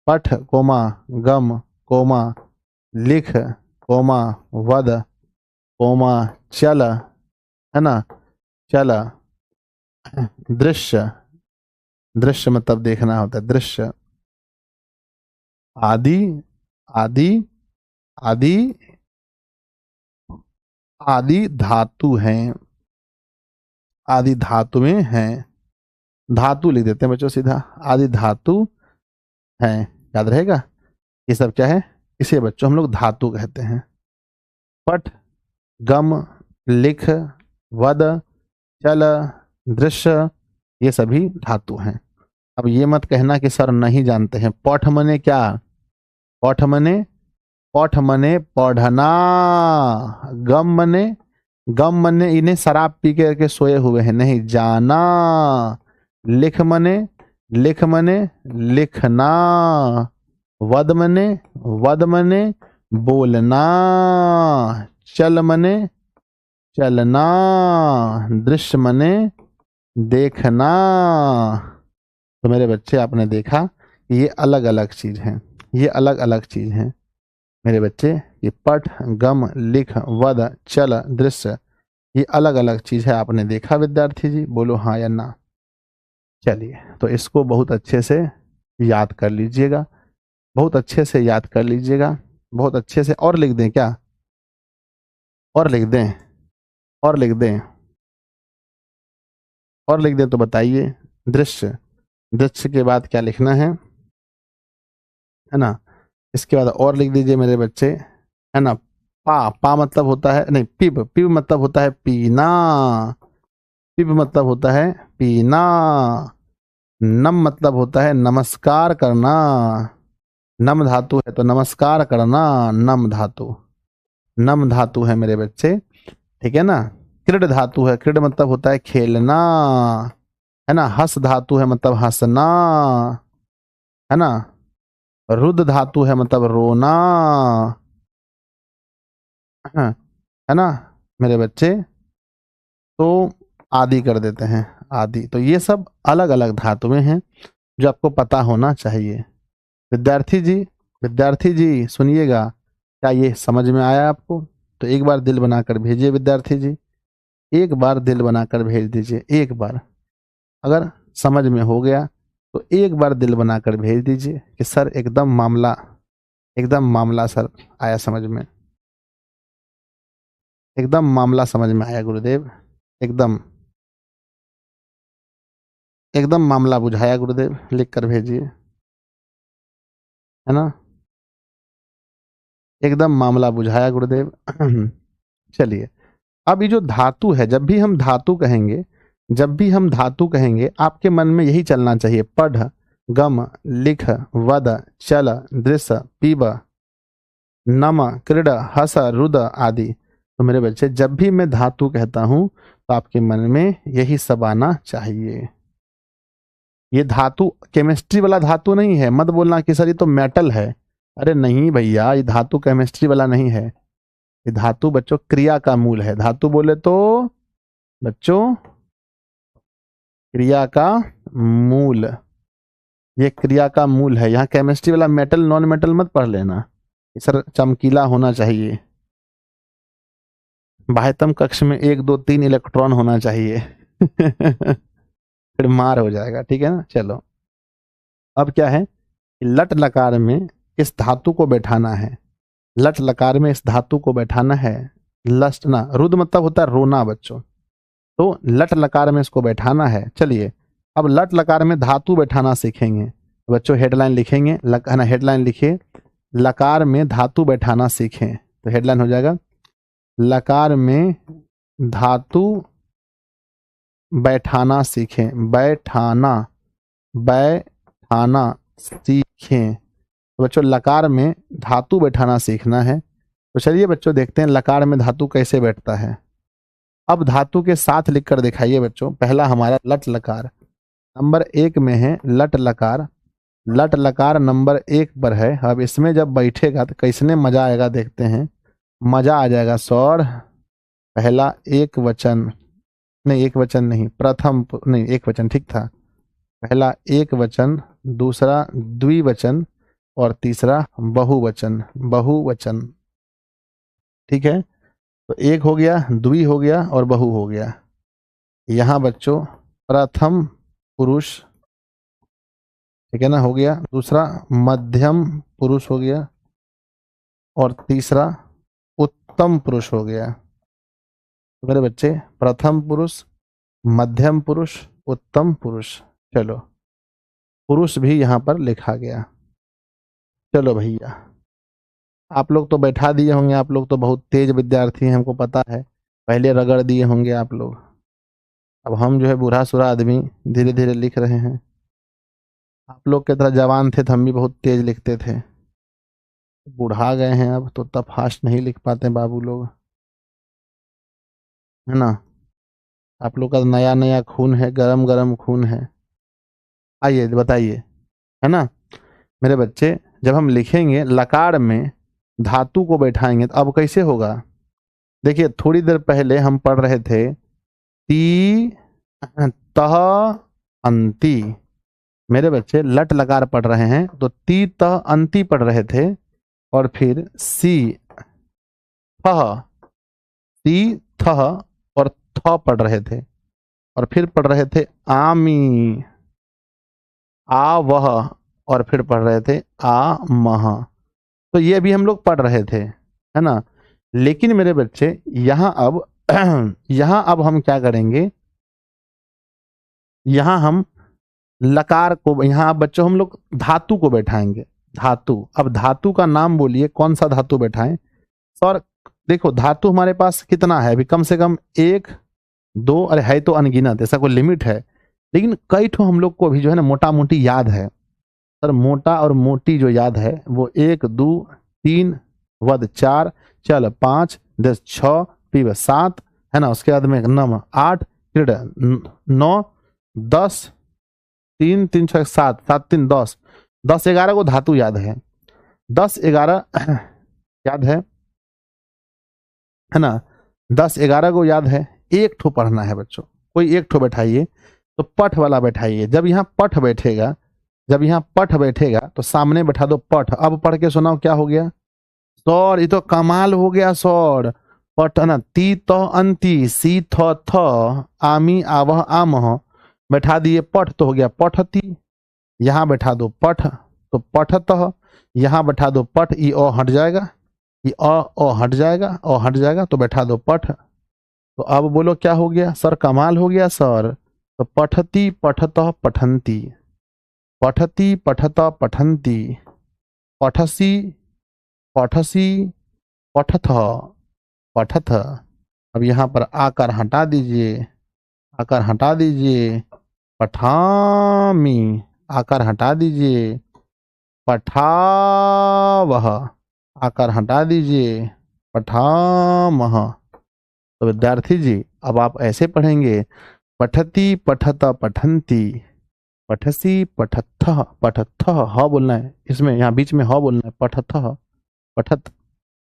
पठ, कोमा, गम, कोमा, लिख, कोमा, वद, कोमा चल, है ना, चल। दृश्य, दृश्य मतलब देखना होता है, दृश्य। आदि, आदि, आदि, आदि धातु हैं, आदि धातु में हैं। धातु लिख देते हैं बच्चों सीधा, आदि धातु हैं, याद रहेगा। ये सब क्या है, इसे बच्चों हम लोग धातु कहते हैं। पठ, गम, लिख, वद, चल, दृश्य, ये सभी धातु हैं। अब ये मत कहना कि सर नहीं जानते हैं। पठ मने क्या, पठ मने, पठ मने पढ़ना। गम मने, गम मने इन्हें शराब पी के सोए हुए हैं, नहीं, जाना। लिख मने, लिख मने लिखना। वद मने, वद मने बोलना। चल मने चलना। दृश्य मने देखना। तो मेरे बच्चे आपने देखा कि ये अलग अलग चीज हैं, ये अलग अलग चीज हैं मेरे बच्चे। ये पठ, गम, लिख, वद, चल, दृश्य, ये अलग अलग चीज है। आपने देखा विद्यार्थी जी, बोलो हाँ या ना। चलिए, तो इसको बहुत अच्छे से याद कर लीजिएगा, बहुत अच्छे से याद कर लीजिएगा, बहुत अच्छे से। और लिख दें क्या, और लिख दें, और लिख दें, और लिख दें तो बताइए। दृश्य, दृश्य के बाद क्या लिखना है ना। इसके बाद और लिख दीजिए मेरे बच्चे, है ना। पा, पा मतलब होता है, नहीं, पिब, पिब मतलब होता है पीना, पिब मतलब होता है पीना। नम मतलब होता है नमस्कार करना, नम धातु है तो नमस्कार करना, नम धातु, नम धातु है मेरे बच्चे, ठीक है ना। क्रीड धातु है, क्रीड मतलब होता है खेलना, है ना। हस धातु है मतलब हंसना, है ना। रुद धातु है मतलब रोना, है ना मेरे बच्चे। तो आदि कर देते हैं, आदि। तो ये सब अलग अलग धातुएं हैं जो आपको पता होना चाहिए। विद्यार्थी जी, विद्यार्थी जी सुनिएगा, क्या ये समझ में आया आपको? तो एक बार दिल बनाकर भेजिए विद्यार्थी जी, एक बार दिल बनाकर भेज दीजिए, एक बार। अगर समझ में हो गया तो एक बार दिल बनाकर भेज दीजिए कि सर एकदम मामला, एकदम मामला सर आया समझ में, एकदम मामला समझ में आया गुरुदेव, एकदम, एकदम मामला बुझाया गुरुदेव, लिख कर भेजिए, है ना। एकदम मामला बुझाया गुरुदेव। चलिए, अब ये जो धातु है, जब भी हम धातु कहेंगे, जब भी हम धातु कहेंगे, आपके मन में यही चलना चाहिए। पढ़, गम, लिख, वद, चल, दृश्य, पीब, नम, क्रीड, हस, रुद आदि। तो मेरे बच्चे, जब भी मैं धातु कहता हूं तो आपके मन में यही सब आना चाहिए। ये धातु केमिस्ट्री वाला धातु नहीं है, मत बोलना कि सर ये तो मेटल है। अरे नहीं भैया, ये धातु केमिस्ट्री वाला नहीं है। ये धातु बच्चों क्रिया का मूल है। धातु बोले तो बच्चों क्रिया का मूल, ये क्रिया का मूल है। यहाँ केमिस्ट्री वाला मेटल नॉन मेटल मत पढ़ लेना, सर चमकीला होना चाहिए, बाह्यतम कक्ष में 1 2 3 इलेक्ट्रॉन होना चाहिए। फिर मार हो जाएगा, ठीक है ना। चलो, अब क्या है, लट लकार में इस धातु को बैठाना है, लट लकार में इस धातु को बैठाना है। लस्टना, रुद मतलब होता है रोना बच्चों, तो लट लकार में इसको बैठाना है। चलिए, अब लट लकार में धातु बैठाना सीखेंगे बच्चों। हेडलाइन लिखेंगे, है ना, हेडलाइन लिखिए, लकार में धातु बैठाना सीखें। तो हेडलाइन हो जाएगा, लकार में धातु बैठाना सीखें, बैठाना, बैठाना सीखें। तो बच्चों लकार में धातु बैठाना सीखना है। तो चलिए बच्चों देखते हैं लकार में धातु कैसे बैठता है। अब धातु के साथ लिखकर दिखाइए बच्चों। पहला हमारा लट लकार, नंबर 1 में है लट लकार, लट लकार नंबर 1 पर है। अब इसमें जब बैठेगा तो कैसने मजा आएगा, देखते हैं, मजा आ जाएगा सौर। पहला एक वचन, नहीं एक वचन नहीं, प्रथम नहीं, एक वचन ठीक था। पहला एक वचन, दूसरा द्विवचन और तीसरा बहुवचन, बहुवचन, ठीक है। तो एक हो गया, द्वि हो गया और बहु हो गया। यहाँ बच्चों प्रथम पुरुष, ठीक है ना, हो गया। दूसरा मध्यम पुरुष हो गया और तीसरा उत्तम पुरुष हो गया। तो मेरे बच्चे प्रथम पुरुष, मध्यम पुरुष, उत्तम पुरुष। चलो पुरुष भी यहाँ पर लिखा गया। चलो भैया, आप लोग तो बैठा दिए होंगे, आप लोग तो बहुत तेज विद्यार्थी हैं, हमको पता है, पहले रगड़ दिए होंगे आप लोग। अब हम जो है बूढ़ा सुरा आदमी धीरे धीरे लिख रहे हैं। आप लोग की तरह जवान थे तो हम भी बहुत तेज लिखते थे, बुढ़ा गए हैं अब तो तब फास्ट नहीं लिख पाते बाबू लोग, है ना। आप लोग का नया नया खून है, गरम गरम खून है। आइए बताइए, है ना मेरे बच्चे। जब हम लिखेंगे लकार में धातु को बैठाएंगे तो अब कैसे होगा? देखिए थोड़ी देर पहले हम पढ़ रहे थे ती तह अंति। मेरे बच्चे लट लकार पढ़ रहे हैं तो ती तह अंति पढ़ रहे थे, और फिर सी थह, सी थह और थ पढ़ रहे थे, और फिर पढ़ रहे थे आमी, आ वह, और फिर पढ़ रहे थे आ मह। तो ये भी हम लोग पढ़ रहे थे, है ना। लेकिन मेरे बच्चे यहाँ अब यहाँ अब हम क्या करेंगे, यहाँ हम लकार को, यहाँ अब बच्चों हम लोग धातु को बैठाएंगे। धातु, अब धातु का नाम बोलिए, कौन सा धातु बैठाएं सर? देखो धातु हमारे पास कितना है अभी, कम से कम एक दो, अरे है तो अनगिनत, ऐसा कोई लिमिट है, लेकिन कई ठो हम लोग को भी जो है ना मोटा मोटी याद है सर। मोटा और मोटी जो याद है वो 1 2 3 वध 4, चल 5 10 6 पीव 7, है ना। उसके बाद में 9 8 9 10, 3 3 6 7 7 3 10, 10 11 को धातु याद है, 10 11 याद है ना, 10 11 को याद है। एक ठो पढ़ना है बच्चों, कोई एक ठो बैठाइए, तो पठ वाला बैठाइए। जब यहाँ पठ बैठेगा, जब यहाँ पठ बैठेगा तो सामने बैठा दो पठ। अब पढ़ के सुनाओ क्या हो गया सौर, ये तो कमाल हो गया सौर। पठ ना, ती तो अंति, सी थ थ, आमी आवह आमह, बैठा दिए पठ तो हो गया पठती। यहाँ बैठा दो पठ तो पठतः, यहाँ बैठा दो पठ, ई ओ हट जाएगा, ये अ हट जाएगा, अ हट जाएगा तो बैठा दो पठ। तो अब बोलो क्या हो गया सर? कमाल हो गया सर। तो पठती पठतः पठंती, पठती पठतः पठंती, पठसी पठसी पठथ पठथ। अब यहाँ पर आकर हटा दीजिए, आकर हटा दीजिए, पठामी, आकर हटा दीजिए, पठावह, आकर हटा दीजिए, पठामह। तो विद्यार्थी जी अब आप ऐसे पढ़ेंगे, पठती पठत पठंती, पठसी पठत्थ पठत्थ, ह बोलना है इसमें, यहाँ बीच में ह बोलना है, पठत्थ पठत,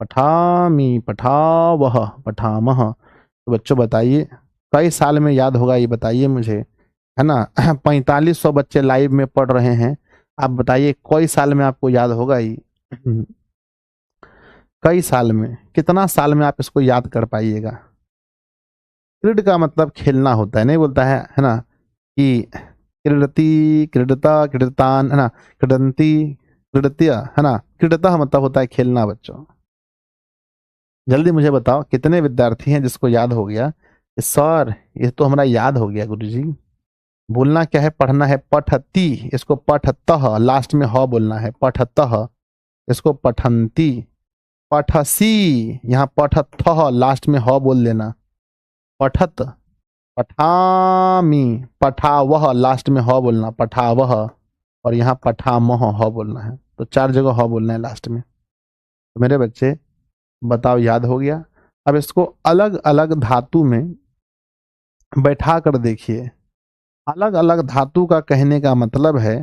पठामी पठावह पठामह। तो बच्चों बताइए कई साल में याद होगा ये बताइए मुझे, है ना। 4500 बच्चे लाइव में पढ़ रहे हैं, आप बताइए कई साल में आपको याद होगा ये? कई साल में, कितना साल में आप इसको याद कर पाइएगा? क्रीड का मतलब खेलना होता है, नहीं बोलता है ना कि क्रीडती क्रीडता क्रीडतान, है ना, क्रीडंती क्रीडतिया, है ना। क्रीडता मतलब होता है खेलना बच्चों। जल्दी मुझे बताओ कितने विद्यार्थी हैं जिसको याद हो गया कि सर ये तो हमारा याद हो गया गुरुजी। बोलना क्या है? पढ़ना है पठती, इसको पठतः, लास्ट में ह बोलना है, पठतः, इसको पठंती। पठसी, यहाँ पठतः, लास्ट में ह बोल देना, पठत। पठामी, पठावह, लास्ट में ह बोलना, पठावह, और यहाँ पठामह, ह बोलना है। तो 4 जगह ह बोलना है लास्ट में। तो मेरे बच्चे बताओ याद हो गया? अब इसको अलग अलग धातु में बैठा कर देखिए। अलग अलग धातु का कहने का मतलब है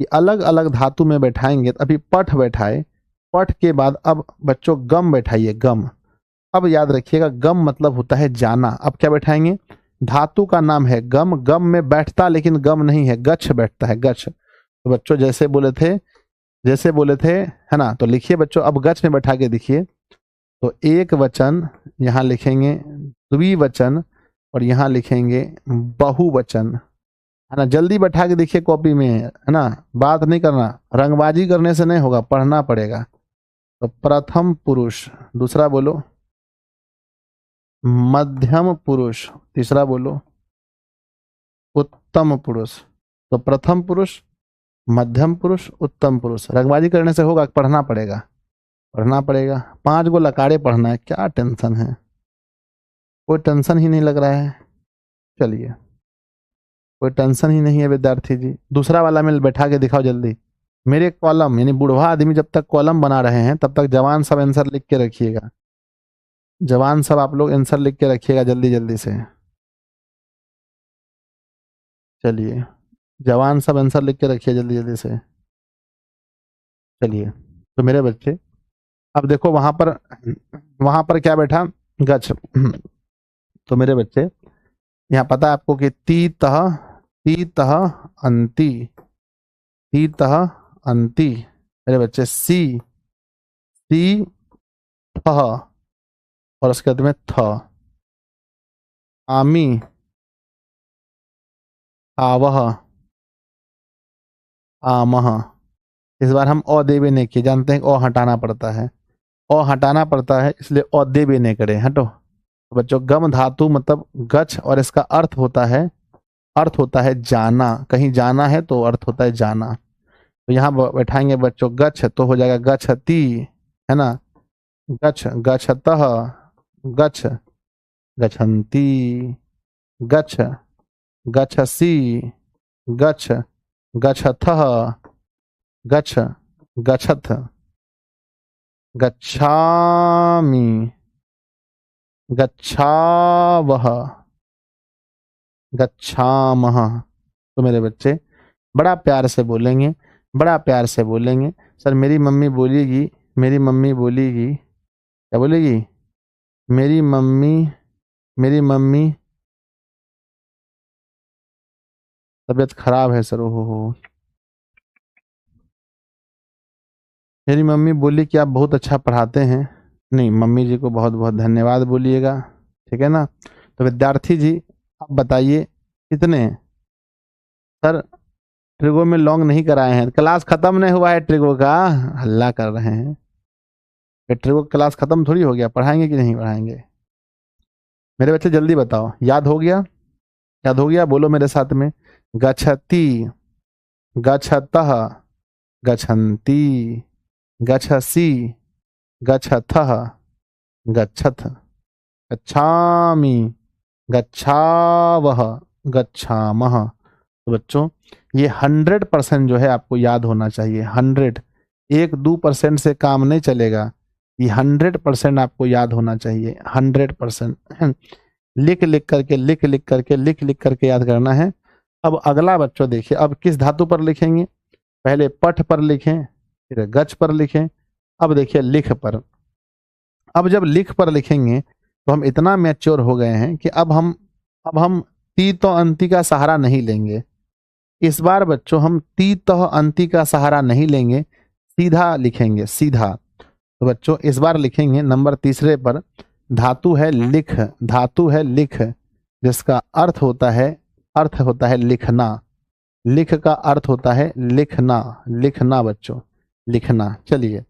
कि अलग अलग धातु में बैठाएंगे। तो अभी पठ बैठाए, पठ के बाद अब बच्चों गम बैठाइए, गम। अब याद रखिएगा गम मतलब होता है जाना। अब क्या बैठाएंगे? धातु का नाम है गम, गम में बैठता लेकिन गम नहीं है, गच्छ बैठता है, गच्छ। तो बच्चों जैसे बोले थे, जैसे बोले थे, है ना, तो लिखिए बच्चों, अब गच्छ में बैठा के दिखिए। तो एक वचन यहाँ लिखेंगे द्विवचन और यहाँ लिखेंगे बहुवचन, है ना। जल्दी बैठा के देखिए कॉपी में, है ना, बात नहीं करना, रंगबाजी करने से नहीं होगा, पढ़ना पड़ेगा। तो प्रथम पुरुष, दूसरा बोलो मध्यम पुरुष, तीसरा बोलो उत्तम पुरुष। तो प्रथम पुरुष, मध्यम पुरुष, उत्तम पुरुष, रंगबाजी करने से होगा, पढ़ना पड़ेगा, पढ़ना पड़ेगा। 5 गो लकारे पढ़ना है, क्या टेंशन है, कोई टेंशन ही नहीं लग रहा है। चलिए, कोई टेंशन ही नहीं है विद्यार्थी जी। दूसरा वाला में बैठा के दिखाओ जल्दी। मेरे कॉलम, यानी बुढ़वा आदमी जब तक कॉलम बना रहे हैं तब तक जवान सब आंसर लिख के रखिएगा। जवान सब आप लोग आंसर लिख के रखिएगा जल्दी जल्दी से। चलिए, जवान सब आंसर लिख के रखिए जल्दी जल्दी से। चलिए, तो मेरे बच्चे अब देखो वहां पर क्या बैठा, गच्छ। तो मेरे बच्चे यहाँ पता है आपको कि ती तह अंति, ती तह अंति, मेरे बच्चे सी थ और उसके बाद में थ, आमी, आवह, आमह। इस बार हम अ देवे ने किए, जानते हैं अ हटाना पड़ता है, अ हटाना पड़ता है, इसलिए अ देवे ने करे, हटो। तो बच्चों गम धातु मतलब गच्छ, और इसका अर्थ होता है जाना, कहीं जाना है तो अर्थ होता है जाना। तो यहाँ बैठाएंगे बच्चों गच्छ, तो हो जाएगा गच्छति, है ना, गच्छ, गच्छतः, गच्छ, गच्छन्ति, गच्छ, गच्छसि, गच्छ, गच्छथः, गच्छ, गच्छथ, गच्छामि, गच्छावः, गच्छामः। तो मेरे बच्चे बड़ा प्यार से बोलेंगे, बड़ा प्यार से बोलेंगे। सर मेरी मम्मी बोलेगी, मेरी मम्मी बोलेगी, क्या बोलेगी, मेरी मम्मी, मेरी मम्मी तबीयत खराब है सर, हो, मेरी मम्मी बोली कि आप बहुत अच्छा पढ़ाते हैं। नहीं, मम्मी जी को बहुत बहुत धन्यवाद बोलिएगा, ठीक है ना। तो विद्यार्थी जी आप बताइए कितने, सर ट्रिगो में लॉन्ग नहीं कराए हैं, क्लास खत्म नहीं हुआ है ट्रिगो का, हल्ला कर रहे हैं। ये ट्रिगो क्लास खत्म थोड़ी हो गया, पढ़ाएंगे कि नहीं पढ़ाएंगे। मेरे बच्चे जल्दी बताओ, याद हो गया, याद हो गया, बोलो मेरे साथ में, गच्छति, गच्छतः, गच्छन्ति, गच्छसि, गच्छथः, गच्छथ, गच्छामि, गच्छावः, गच्छामः। तो बच्चों ये 100% जो है आपको याद होना चाहिए, 100, 1-2% से काम नहीं चलेगा, ये 100% आपको याद होना चाहिए, 100%। लिख लिख करके लिख लिख करके लिख लिख करके याद करना है। अब अगला बच्चों देखिए, अब किस धातु पर लिखेंगे, पहले पठ पर लिखें, फिर गच्छ पर लिखें, अब देखिए लिख पर। अब जब लिख पर लिखेंगे तो हम इतना मैच्योर हो गए हैं कि अब हम ती तो अंति का सहारा नहीं लेंगे। इस बार बच्चों हम ती तो अंति का सहारा नहीं लेंगे, सीधा लिखेंगे, सीधा। तो बच्चों इस बार लिखेंगे नंबर तीसरे पर, धातु है लिख, धातु है लिख, जिसका अर्थ होता है लिखना, लिख का अर्थ होता है लिखना, लिखना बच्चों, लिखना। चलिए,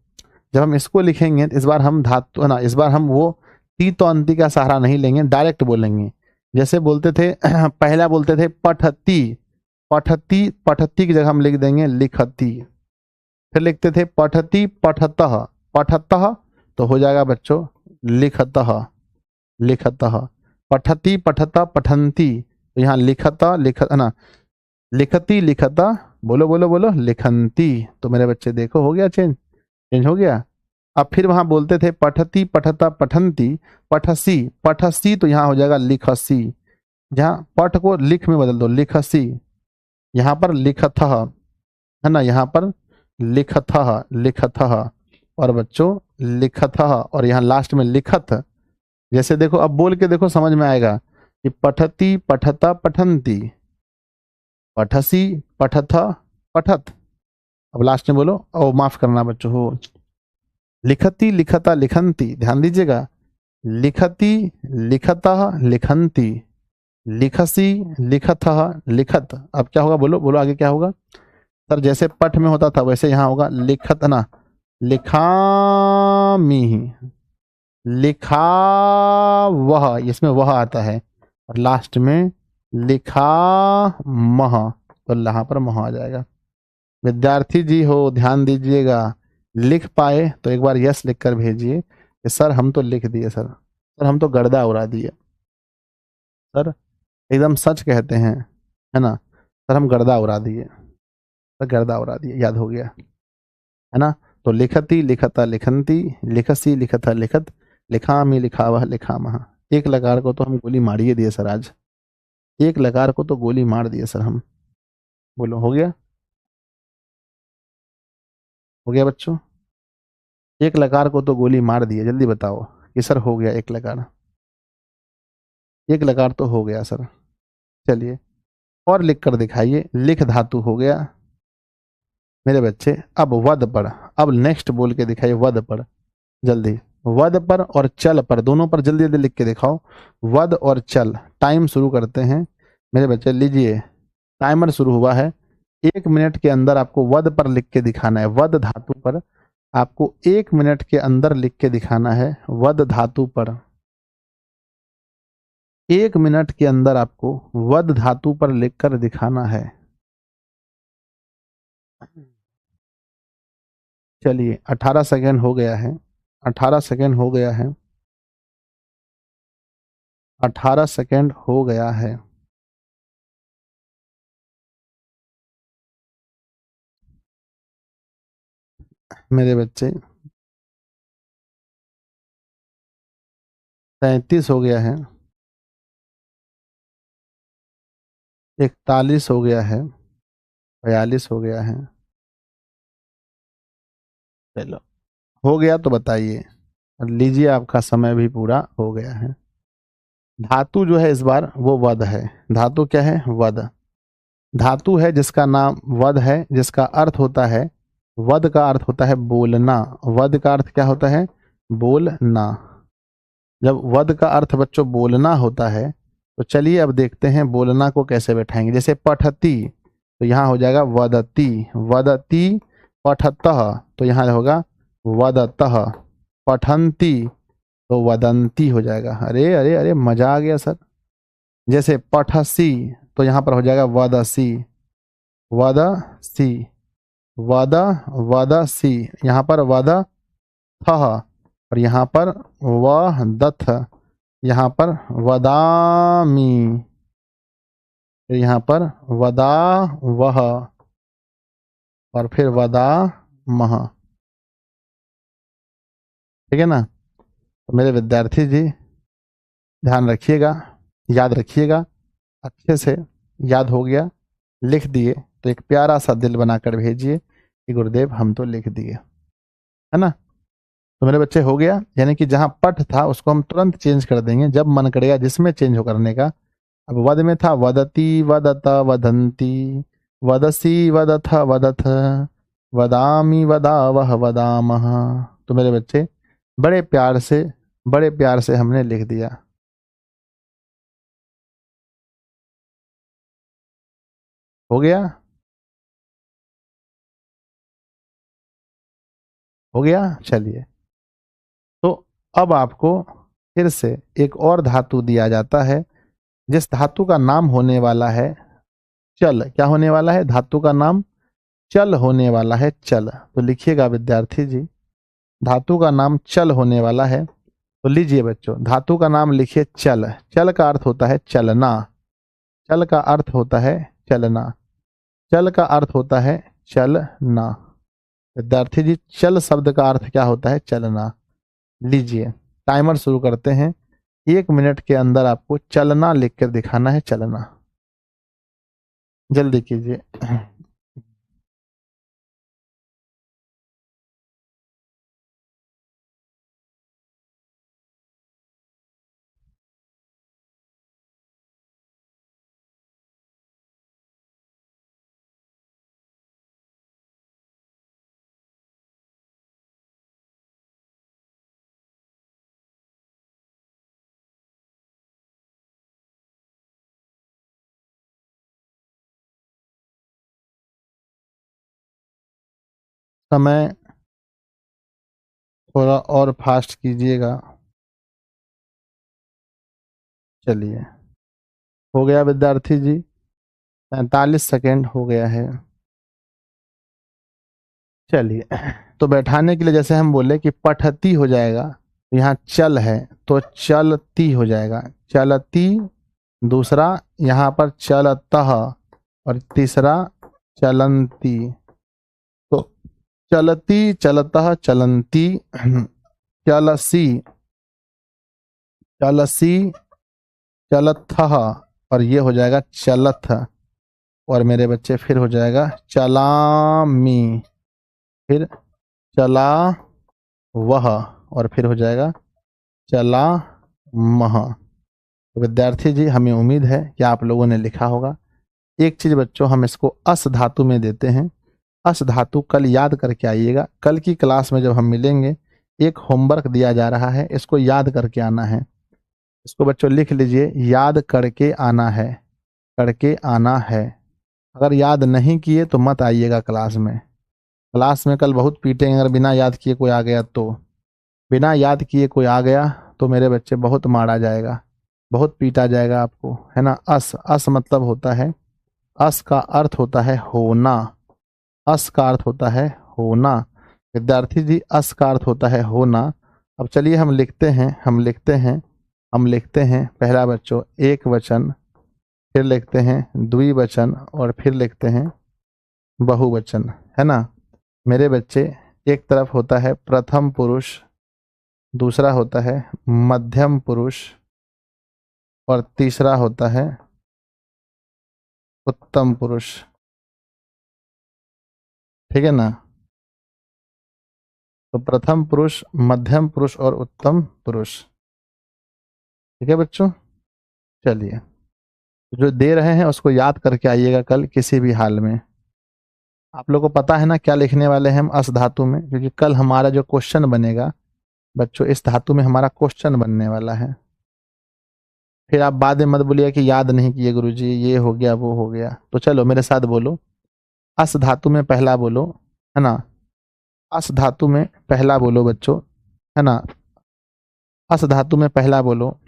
जब हम इसको लिखेंगे इस बार हम धातु ना, इस बार हम वो ती तो अंति का सहारा नहीं लेंगे, डायरेक्ट बोलेंगे। जैसे बोलते थे पहला बोलते थे पठती, पठती, पठती की जगह हम लिख देंगे लिखती। फिर लिखते थे पठती पठतः, पठतः तो हो जाएगा बच्चों लिखतः, लिखतः। पठती पठता पठंती, तो यहाँ लिखता लिखत ना, लिखती लिखता, बोलो बोलो बोलो, लिखंती। तो मेरे बच्चे देखो हो गया चेंज, चेंज हो गया। अब फिर वहां बोलते थे पठती पठता पठंती, पठसी, पठसी तो यहाँ हो जाएगा लिखसी, जहाँ पठ को लिख में बदल दो, लिखसी। यहाँ पर लिखथः, है ना, यहाँ पर लिखथः, लिखथः, और बच्चों लिखथः, और यहाँ लास्ट में लिखत। जैसे देखो अब बोल के देखो समझ में आएगा कि पठती पठता पठंती, पठसी पठथ पठत। अब लास्ट में बोलो, ओ माफ करना बच्चों, हो लिखती लिखता लिखंती, ध्यान दीजिएगा, लिखती लिखतः लिखंती, लिखसी लिखतः लिखत। अब क्या होगा, बोलो बोलो आगे क्या होगा। सर जैसे पठ में होता था वैसे यहाँ होगा लिखत ना, लिखामी, लिखा वह, इसमें वह आता है, और लास्ट में लिखा मह, तो यहाँ पर मह आ जाएगा। विद्यार्थी जी हो ध्यान दीजिएगा, लिख पाए तो एक बार यस लिख कर भेजिए कि सर हम तो लिख दिए सर, सर हम तो गर्दा उड़ा दिए, सर एकदम सच कहते हैं, है ना, सर हम गर्दा उड़ा दिए, सर गर्दा उड़ा दिए, याद हो गया, है ना। तो लिखती लिखता लिखंती, लिखसी लिखता लिखत, लिखामी लिखावह लिखामह। एक लकार को तो हम गोली मार ही दिए सर आज, एक लकार को तो गोली मार दिए सर हम। बोलो हो गया, हो गया बच्चों, एक लकार को तो गोली मार दिए, जल्दी बताओ कि सर हो गया एक लकार, एक लकार तो हो गया सर। चलिए और लिख कर दिखाइए, लिख धातु हो गया मेरे बच्चे। अब वद पर, अब नेक्स्ट बोल के दिखाइए वद पर, जल्दी। वद पर और चल पर, दोनों पर जल्दी जल्दी लिख के दिखाओ। वद और चल, टाइम शुरू करते हैं मेरे बच्चे, लीजिए टाइमर शुरू हुआ है। 1 मिनट के अंदर आपको वद पर लिख के दिखाना है, वद धातु पर आपको 1 मिनट के अंदर लिख के दिखाना है, वद धातु पर 1 मिनट के अंदर आपको वद धातु पर लिख कर दिखाना है। चलिए 18 सेकेंड हो गया है, 18 सेकेंड हो गया है, 18 सेकेंड हो गया है। मेरे बच्चे 33 हो गया है, 41 हो गया है, 42 हो गया है। चलो हो गया तो बताइए, और लीजिए आपका समय भी पूरा हो गया है। धातु जो है इस बार वो वद है, धातु क्या है, वद। धातु है जिसका नाम वद है, जिसका अर्थ होता है, वद का अर्थ होता है बोलना, वद का अर्थ क्या होता है, बोलना। जब वद का अर्थ बच्चों बोलना होता है, तो चलिए अब देखते हैं बोलना को कैसे बैठाएंगे। जैसे पठती तो यहाँ हो जाएगा वदती, वदती पठतः तो यहाँ होगा वदतः, पठंती तो वदंती हो जाएगा। अरे अरे अरे मजा आ गया सर। जैसे पठसी तो यहाँ पर हो जाएगा वदसी, वदसी, वद, वदसी, यहाँ पर वद थह, और यहाँ पर वह दथ, यहाँ पर वदामी, फिर यहाँ पर वदा वह, और फिर वदा मह। ठीक है ना। तो मेरे विद्यार्थी जी ध्यान रखिएगा, याद रखिएगा अच्छे से। याद हो गया, लिख दिए तो एक प्यारा सा दिल बनाकर भेजिए कि गुरुदेव हम तो लिख दिए, है ना। तो मेरे बच्चे हो गया, यानी कि जहां पठ था उसको हम तुरंत चेंज कर देंगे जब मन करेगा, जिसमें चेंज हो करने का। अब वद में था वदती वदत वदंती, वदसी वदथ वदथ, वदामी वदावह वदामह। तो मेरे बच्चे बड़े प्यार से, बड़े प्यार से हमने लिख दिया। हो गया, हो गया। चलिए तो अब आपको फिर से एक और धातु दिया जाता है, जिस धातु का नाम होने वाला है चल। क्या होने वाला है, धातु का नाम चल होने वाला है, चल। तो लिखिएगा विद्यार्थी जी, धातु का नाम चल होने वाला है। तो लीजिए बच्चों धातु का नाम लिखिए चल। चल का अर्थ होता है चलना, चल का अर्थ होता है चलना, चल का अर्थ होता है चलना। विद्यार्थी जी चल शब्द का अर्थ क्या होता है, चलना। लीजिए टाइमर शुरू करते हैं, 1 मिनट के अंदर आपको चलना लिख कर दिखाना है, चलना। जल्दी कीजिए। समय थोड़ा और फास्ट कीजिएगा। चलिए, हो गया विद्यार्थी जी, 45 सेकेंड हो गया है। चलिए, तो बैठाने के लिए जैसे हम बोले कि पठती हो जाएगा, यहाँ चल है तो चलती हो जाएगा, चलती। दूसरा यहाँ पर चलतः, और तीसरा चलंती। तो चलती, चलतः, चलंती, चलसी, चलसी, चलथः, और ये हो जाएगा चलथ। और मेरे बच्चे फिर हो जाएगा चलामी, फिर चला वह, और फिर हो जाएगा चला मह। तो विद्यार्थी जी, हमें उम्मीद है कि आप लोगों ने लिखा होगा। एक चीज बच्चों, हम इसको अस धातु में देते हैं। अस धातु कल याद करके आइएगा। कल की क्लास में जब हम मिलेंगे, एक होमवर्क दिया जा रहा है, इसको याद करके आना है। इसको बच्चों लिख लीजिए, याद करके आना है, करके आना है। अगर याद नहीं किए तो मत आइएगा क्लास में। क्लास में कल बहुत पीटेंगे अगर बिना याद किए कोई आ गया तो। बिना याद किए कोई आ गया तो मेरे बच्चे बहुत मारा जाएगा, बहुत पीटा जाएगा आपको, है ना। अस, अस मतलब होता है, अस का अर्थ होता है होना। अस का अर्थ होता है होना। विद्यार्थी जी, अस का अर्थ होता है होना। अब चलिए हम लिखते हैं, हम लिखते हैं पहला बच्चों एक वचन, फिर लिखते हैं द्विवचन, और फिर लिखते हैं बहुवचन, है ना। मेरे बच्चे, एक तरफ होता है प्रथम पुरुष, दूसरा होता है मध्यम पुरुष, और तीसरा होता है उत्तम पुरुष। ठीक है ना। तो प्रथम पुरुष, मध्यम पुरुष और उत्तम पुरुष। ठीक है बच्चों। चलिए, जो दे रहे हैं उसको याद करके आइएगा कल किसी भी हाल में। आप लोगों को पता है ना क्या लिखने वाले हैं हम अस धातु में, क्योंकि कल हमारा जो क्वेश्चन बनेगा बच्चों, इस धातु में हमारा क्वेश्चन बनने वाला है। फिर आप बाद में मत बोलिए कि याद नहीं किए गुरुजी, ये हो गया वो हो गया। तो चलो मेरे साथ बोलो, अस धातु में पहला बोलो, है ना। अस धातु में पहला बोलो बच्चों, है ना। अस धातु में पहला बोलो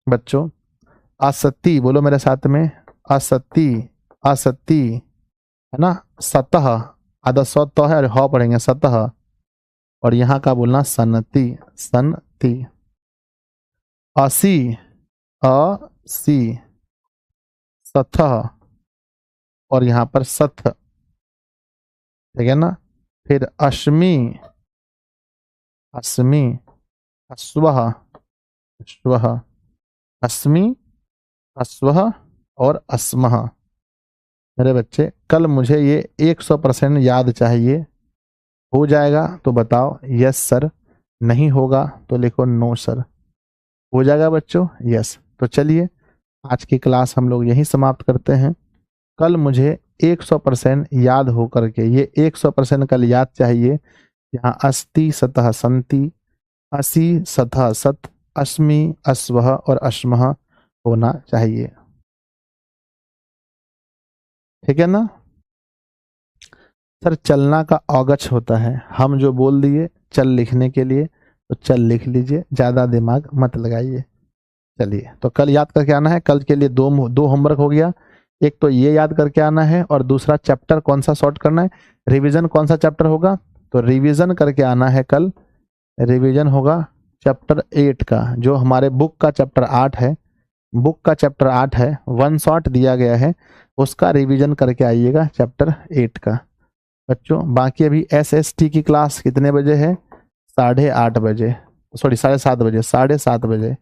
बच्चों, असती बोलो मेरे साथ में, असती, असती, है ना। सतह, आधा सत है और ह पढ़ेंगे सतह, और यहाँ का बोलना सनती, सनती। असी, असी, सतह, और यहाँ पर सथ। ठीक है ना। फिर अश्मी, अस्मी, अश्वः, अश्वः, अस्मी, अश्वः, और अस्मः। मेरे बच्चे, कल मुझे ये 100% याद चाहिए। हो जाएगा तो बताओ यस सर, नहीं होगा तो लिखो नो सर। हो जाएगा बच्चों, यस। तो चलिए, आज की क्लास हम लोग यहीं समाप्त करते हैं। कल मुझे 100% याद हो करके, ये 100% कल याद चाहिए। यहाँ अस्ति, सतह, संति, असी, सतह, सत, अस्मि, अस्वः और अश्मः होना चाहिए। ठीक है ना। सर, चलना का औगच होता है, हम जो बोल दिए चल लिखने के लिए तो चल लिख लीजिए, ज्यादा दिमाग मत लगाइए। चलिए, तो कल याद करके आना है। कल के लिए दो होमवर्क हो गया। एक तो ये याद करके आना है, और दूसरा चैप्टर कौन सा सॉर्ट करना है, रिवीजन कौन सा चैप्टर होगा तो रिवीजन करके आना है कल। रिवीजन होगा चैप्टर 8 का, जो हमारे बुक का चैप्टर 8 है। बुक का चैप्टर 8 है, वन शॉट दिया गया है, उसका रिवीजन करके आइएगा चैप्टर 8 का। बच्चों, बाकी अभी SST की क्लास कितने बजे है, 8:30 बजे, सॉरी 7:30 बजे, 7:30 बजे।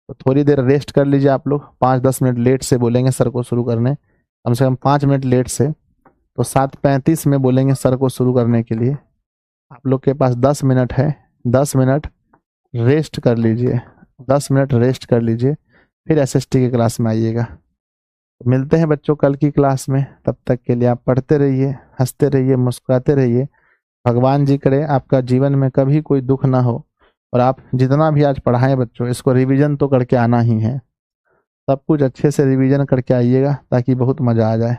तो थोड़ी देर रेस्ट कर लीजिए आप लोग। 5-10 मिनट लेट से बोलेंगे सर को शुरू करने, कम से कम 5 मिनट लेट से। तो 7:35 में बोलेंगे सर को शुरू करने के लिए। आप लोग के पास 10 मिनट है, 10 मिनट रेस्ट कर लीजिए, 10 मिनट रेस्ट कर लीजिए, फिर SST की क्लास में आइएगा। तो मिलते हैं बच्चों कल की क्लास में। तब तक के लिए आप पढ़ते रहिए, हंसते रहिए, मुस्कुराते रहिए। भगवान जी करे आपका जीवन में कभी कोई दुख ना हो, और आप जितना भी आज पढ़ाएं बच्चों, इसको रिवीजन तो करके आना ही है। सब कुछ अच्छे से रिवीजन करके आइएगा ताकि बहुत मज़ा आ जाए।